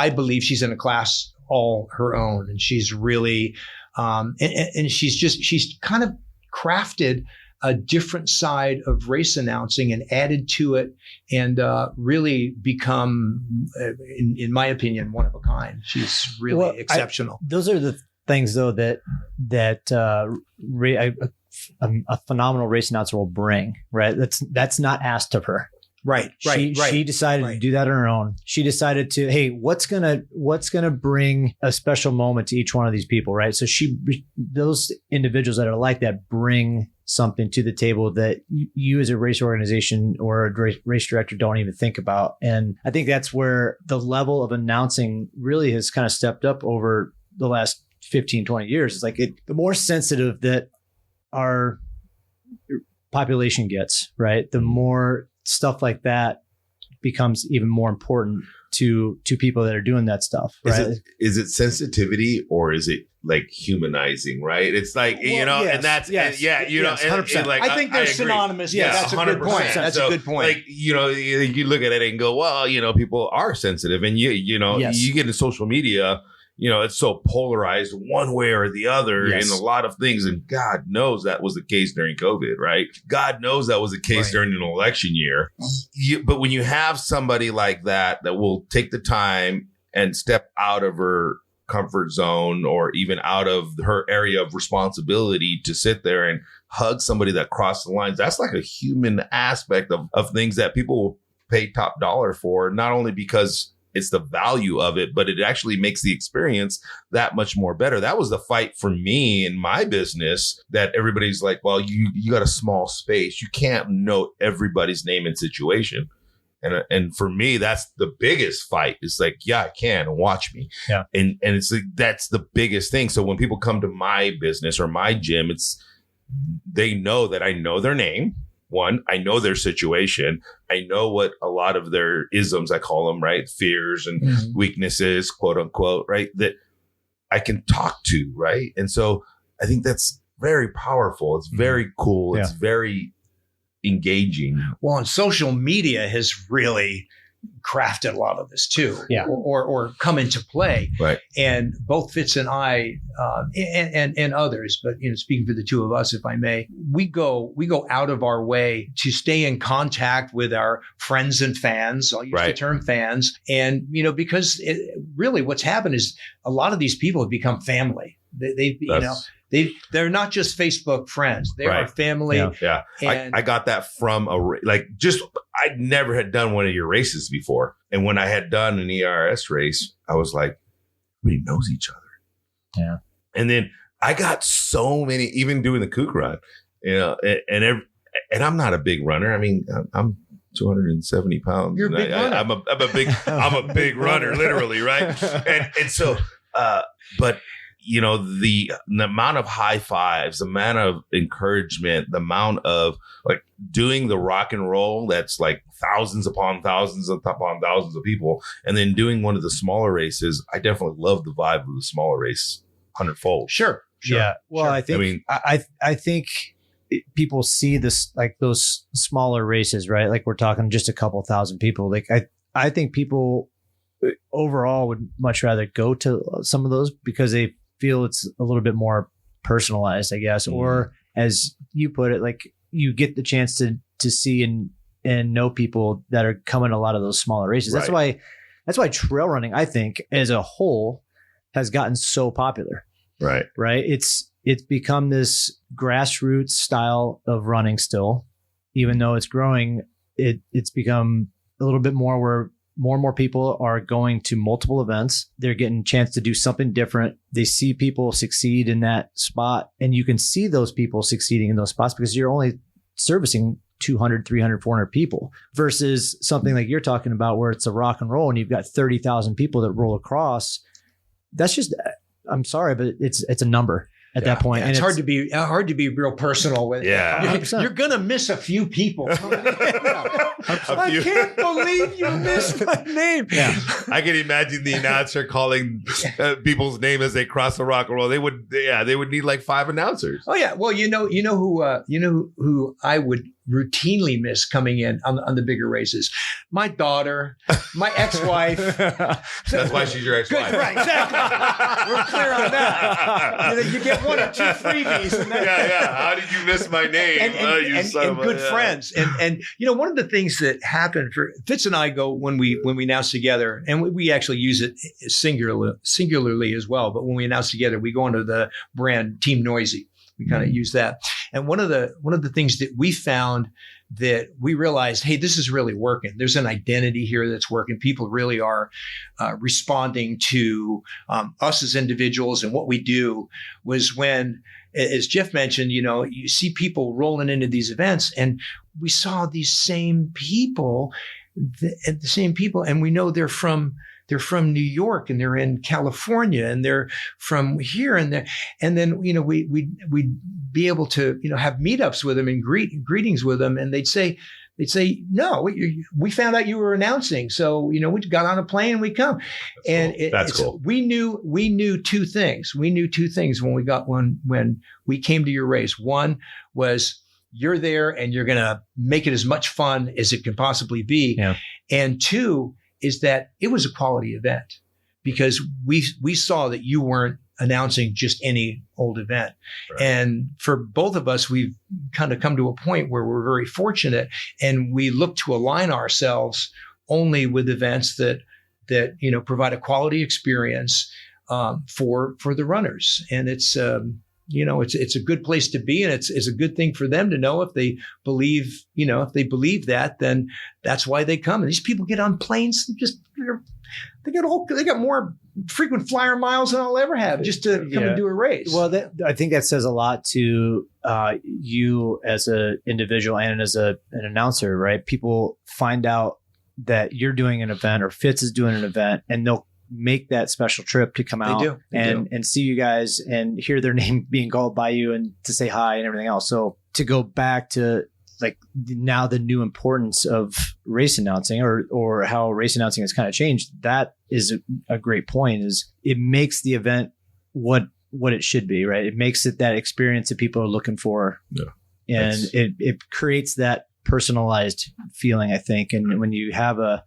believe she's in a class all her own, and she's really and she's kind of crafted a different side of race announcing and added to it and really become, in my opinion, one of a kind. She's really exceptional. Those are the things, though, that a phenomenal race announcer will bring, right? That's not asked of her. Right. She decided to do that on her own. She decided to, hey, what's gonna bring a special moment to each one of these people, right? So those individuals that are like that bring something to the table that you as a race organization or a race director don't even think about. And I think that's where the level of announcing really has kind of stepped up over the last 15, 20 years. It's like the more sensitive that our population gets, right? The more stuff like that becomes even more important to people that are doing that stuff. Right? Is it sensitivity or is it like humanizing? Right? It's like, and that's, and 100%. Like, I think they're synonymous. Yeah, that's 100%. A good point. That's a good point. Like, you look at it and go, well, people are sensitive, and you get into social media, it's so polarized one way or the other Yes. in a lot of things. And God knows that was the case during COVID, right? God knows that was the case during an election year. But when you have somebody like that will take the time and step out of her comfort zone or even out of her area of responsibility to sit there and hug somebody that crossed the lines, that's like a human aspect of things that people will pay top dollar for, not only because it's the value of it, but it actually makes the experience that much more better. That was the fight for me in my business, that everybody's like, well, you got a small space. You can't know everybody's name and situation. And for me, that's the biggest fight. It's like, yeah, I can, and watch me. Yeah. And it's like, that's the biggest thing. So when people come to my business or my gym, they know that I know their name. One, I know their situation. I know what a lot of their isms, I call them, right? Fears and weaknesses, quote unquote, right? That I can talk to, right? And so I think that's very powerful. It's very cool. Yeah. It's very engaging. Well, and social media has really crafted a lot of this too, or come into play. Right. And both Fitz and I, and others, but speaking for the two of us, if I may, we go out of our way to stay in contact with our friends and fans. I'll use the term fans, and because really what's happened is a lot of these people have become family. They're not just Facebook friends. They are family. Yeah. And I got that from I never had done one of your races before. And when I had done an ERS race, I was like, everybody knows each other. Yeah. And then I got so many, even doing the kook run, and I'm not a big runner. I mean, I'm 270 pounds. You're a big runner. I'm a big runner, literally. Right. And so, but the amount of high fives, the amount of encouragement, the amount of like doing the rock and roll that's like thousands upon thousands upon thousands of people, and then doing one of the smaller races, I definitely love the vibe of the smaller race 100-fold. Sure. Yeah. Well, Sure. I think people see this, like those smaller races, right? Like we're talking just a couple thousand people. Like I think people overall would much rather go to some of those because they feel it's a little bit more personalized, I guess, or as you put it, like you get the chance to see and know people that are coming to a lot of those smaller races. Right. That's why trail running, I think, as a whole, has gotten so popular. Right. Right. It's become this grassroots style of running still, even though it's growing. It's become a little bit more where more and more people are going to multiple events. They're getting a chance to do something different. They see people succeed in that spot, and you can see those people succeeding in those spots because you're only servicing 200, 300, 400 people versus something like you're talking about where it's a rock and roll and you've got 30,000 people that roll across. That's just, I'm sorry, but it's a number at that point. And it's hard to be real personal with. Yeah. You're going to miss a few people. I can't believe you missed my name. Yeah. I can imagine the announcer calling people's name as they cross the rock and roll. They would need like 5 announcers. Oh yeah. Well, you know who I would routinely miss coming in on the bigger races. My daughter, my ex-wife. That's why she's your ex-wife. Good, right, exactly. We're clear on that. You get 1 or 2 freebies. And Yeah. How did you miss my name? And good friends. And one of the things that happened for Fitz and I go when we announce together, and we actually use it singularly as well. But when we announce together, we go under the brand Team Noisy. We kind of use that. And one of the things that we found that we realized, hey, this is really working. There's an identity here that's working. People really are responding to us as individuals and what we do and when, as Jeff mentioned, you see people rolling into these events and we saw these same people, and we know they're from New York and they're in California and they're from here and there. And then, we'd be able to, have meetups with them and greetings with them. And they'd say, no, we found out you were announcing. So, we got on a plane and we come. That's cool. We knew 2 things. We knew 2 things when we came to your race. One was you're there and you're going to make it as much fun as it can possibly be. Yeah. And 2 is that it was a quality event. because we saw that you weren't announcing just any old event. Right. And for both of us, we've kind of come to a point where we're very fortunate, and we look to align ourselves only with events that provide a quality experience for the runners. And it's it's a good place to be, and it's a good thing for them to know. If they believe that, then that's why they come. And these people get on planes and they got more frequent flyer miles than I'll ever have just to come and do a race. Well, I think that says a lot to you as an individual and as an announcer, right? People find out that you're doing an event or Fitz is doing an event, and they'll make that special trip to come out and see you guys and hear their name being called by you and to say hi and everything else. So to go back to like now the new importance of race announcing or how race announcing has kind of changed, that is a great point. Is it makes the event what it should be, right? It makes it that experience that people are looking for. Yeah. And it creates that personalized feeling, I think. And when you have a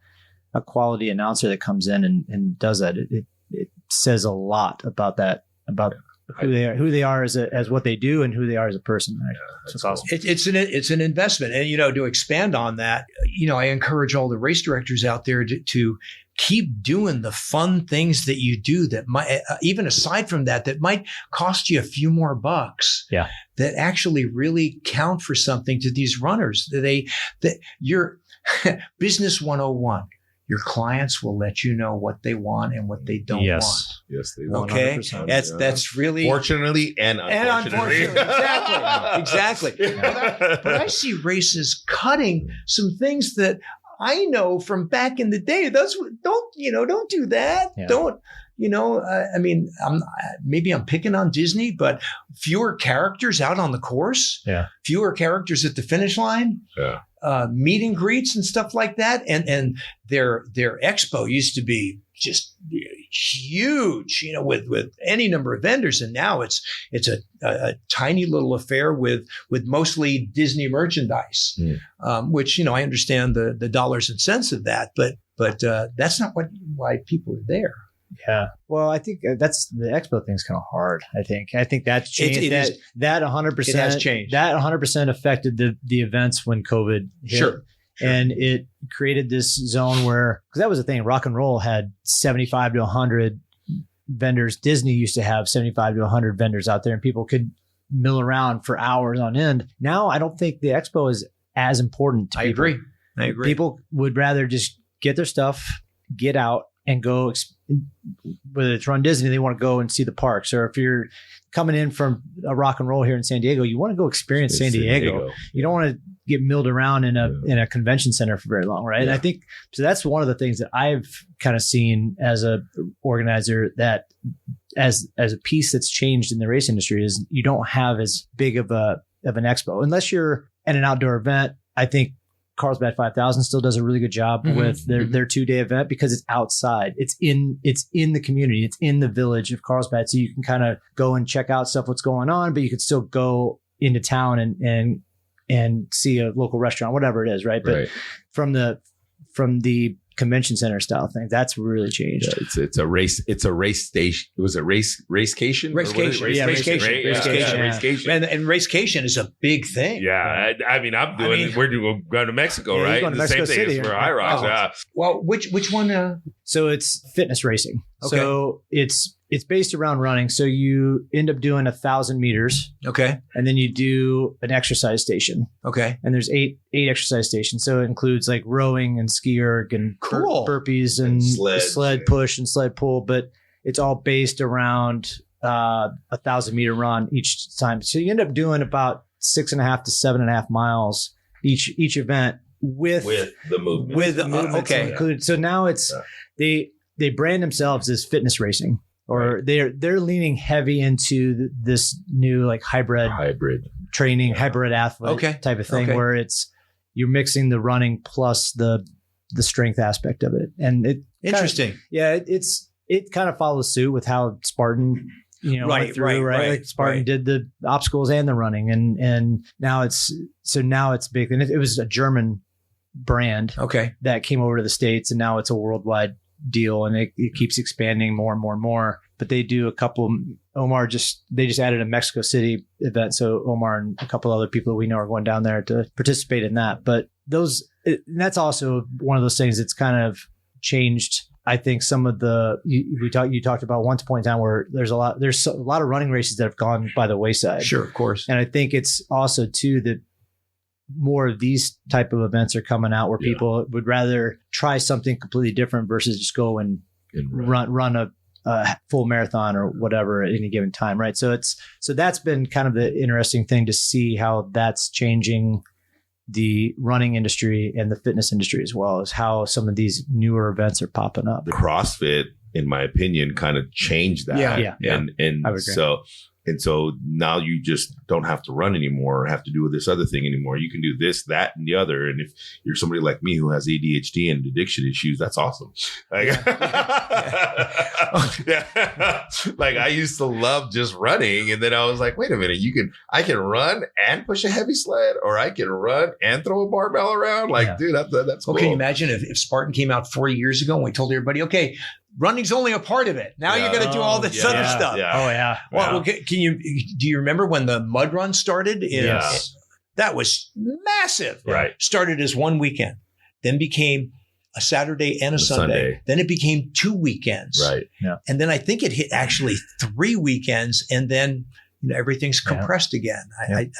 quality announcer that comes in and does that, it says a lot about that, about who they are as what they do and who they are as a person. Right? Yeah, it's awesome. It's an investment. And, to expand on that, I encourage all the race directors out there to keep doing the fun things that you do that might, even aside from that might cost you a few more bucks. Yeah. That actually really count for something to these runners. That your business 101. Your clients will let you know what they want and what they don't want. Yes, they want. Okay, that's really fortunately and unfortunately. Exactly. But I see races cutting some things that I know from back in the day. Those don't do that. Yeah. Don't. Maybe I'm picking on Disney, but fewer characters out on the course. Yeah. Fewer characters at the finish line. Yeah. Meet and greets and stuff like that. And their expo used to be just huge, with any number of vendors. And now it's a tiny little affair with mostly Disney merchandise, which, I understand the dollars and cents of that, but that's not why people are there. Yeah. Well, I think that's the expo thing's kind of hard. I think that's changed. That 100%. It has changed. That 100% affected the events when COVID hit. Sure. And it created this zone where, because that was the thing, rock and roll had 75 to 100 vendors. Disney used to have 75 to 100 vendors out there, and people could mill around for hours on end. Now, I don't think the expo is as important to people. I agree. People would rather just get their stuff, get out, and go, whether it's Run Disney, they want to go and see the parks. Or if you're coming in from a rock and roll here in San Diego, you want to go experience San Diego. You don't want to get milled around in a convention center for very long, right? Yeah. And I think, so that's one of the things that I've kind of seen as a organizer, that as a piece that's changed in the race industry, is you don't have as big of an expo. Unless you're at an outdoor event, I think Carlsbad 5000 still does a really good job with their 2-day event, because it's outside. It's in the community. It's in the village of Carlsbad. So you can kind of go and check out stuff, what's going on, but you can still go into town and see a local restaurant, whatever it is. Right. But from the convention center style thing, that's really changed. Yeah, it's a race station. It was a racecation. And racecation is a big thing. Yeah, we're going to Mexico, right? Going to the Mexico same City, thing as for High Rocks. Yeah. Well, which one? So it's fitness racing. Okay. So it's based around running. So you end up doing 1,000 meters. Okay. And then you do an exercise station. Okay. And there's eight exercise stations. So it includes like rowing and ski erg and burpees and sled push and sled pull. But it's all based around 1,000 meter run each time. So you end up doing about 6.5 to 7.5 miles each event with the movement. Okay. Included. So now it's they brand themselves as fitness racing. Or they're leaning heavy into this new like hybrid training, hybrid athlete type of thing, where you're mixing the running plus the strength aspect of it. And it interesting. It kind of follows suit with how Spartan, went through, right? Like Spartan did the obstacles and the running, and now it's big. And it was a German brand that came over to the States, and now it's a worldwide deal, and it keeps expanding more and more and more. But they do a couple. Omar they just added a Mexico City event, so Omar and a couple other people we know are going down there to participate in that. But that's also one of those things that's kind of changed. I think some of you talked about once upon a time where there's a lot of running races that have gone by the wayside. Sure, of course. And I think it's also too that more of these type of events are coming out where people would rather try something completely different versus just go and run a full marathon or whatever at any given time, right? So that's been kind of the interesting thing to see how that's changing the running industry and the fitness industry as well, as how some of these newer events are popping up. The CrossFit, in my opinion, kind of changed that. Yeah. And I would agree. So now you just don't have to run anymore or have to do this other thing anymore. You can do this, that, and the other. And if you're somebody like me who has ADHD and addiction issues, that's awesome. Like, like I used to love just running. And then I was like, wait a minute, I can run and push a heavy sled, or I can run and throw a barbell around. Like, dude, that's cool. Can you imagine if Spartan came out 4 years ago and we told everybody, okay, running's only a part of it. Now you're going to do all this other stuff. Yeah. Oh yeah. Well, do you remember when the mud run started? That was massive. Right. Started as one weekend, then became a Saturday and a Sunday. Then it became 2 weekends. Right. Yeah. And then I think it hit actually 3 weekends, and then everything's compressed again.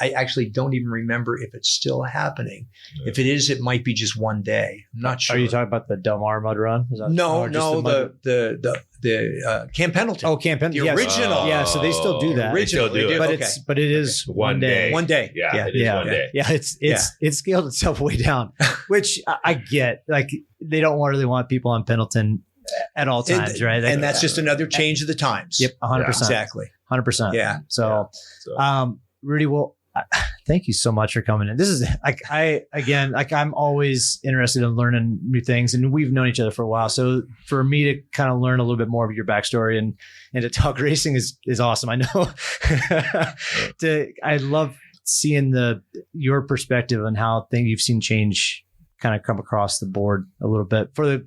I actually don't even remember if it's still happening. Yeah. If it is, it might be just one day. I'm not sure. Are you talking about the Del Mar mud run? No, the Camp Pendleton. Oh, Camp Pendleton. The original. Yeah, so they still do that. They still do it. But it is one day. One day. Yeah, it is one day. Yeah, it's scaled itself way down, which I get. Like, they don't really want people on Pendleton at all times, right? And that's just another change of the times. Yep, 100%. Exactly. 100%. Yeah. So, Rudy, well, thank you so much for coming in. This is I'm always interested in learning new things, and we've known each other for a while. So for me to kind of learn a little bit more of your backstory and to talk racing is awesome. I know. I love seeing your perspective on how you've seen change kind of come across the board a little bit for the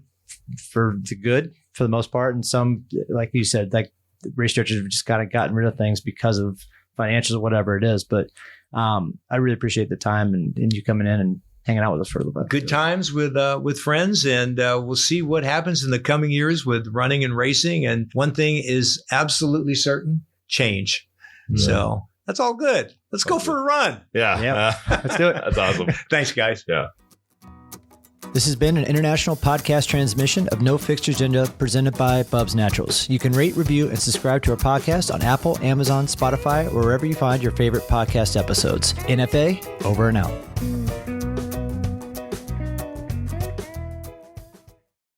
good for the most part, and some, like you said, like race directors have just kind of gotten rid of things because of financials or whatever it is. But I really appreciate the time and you coming in and hanging out with us for a little bit. Good times with friends, and we'll see what happens in the coming years with running and racing. And one thing is absolutely certain: change. Yeah. So that's all good. Let's go for a run. Yeah. Let's do it. That's awesome. Thanks, guys. Yeah. This has been an international podcast transmission of No Fixed Agenda presented by Bubs Naturals. You can rate, review, and subscribe to our podcast on Apple, Amazon, Spotify, or wherever you find your favorite podcast episodes. NFA, over and out.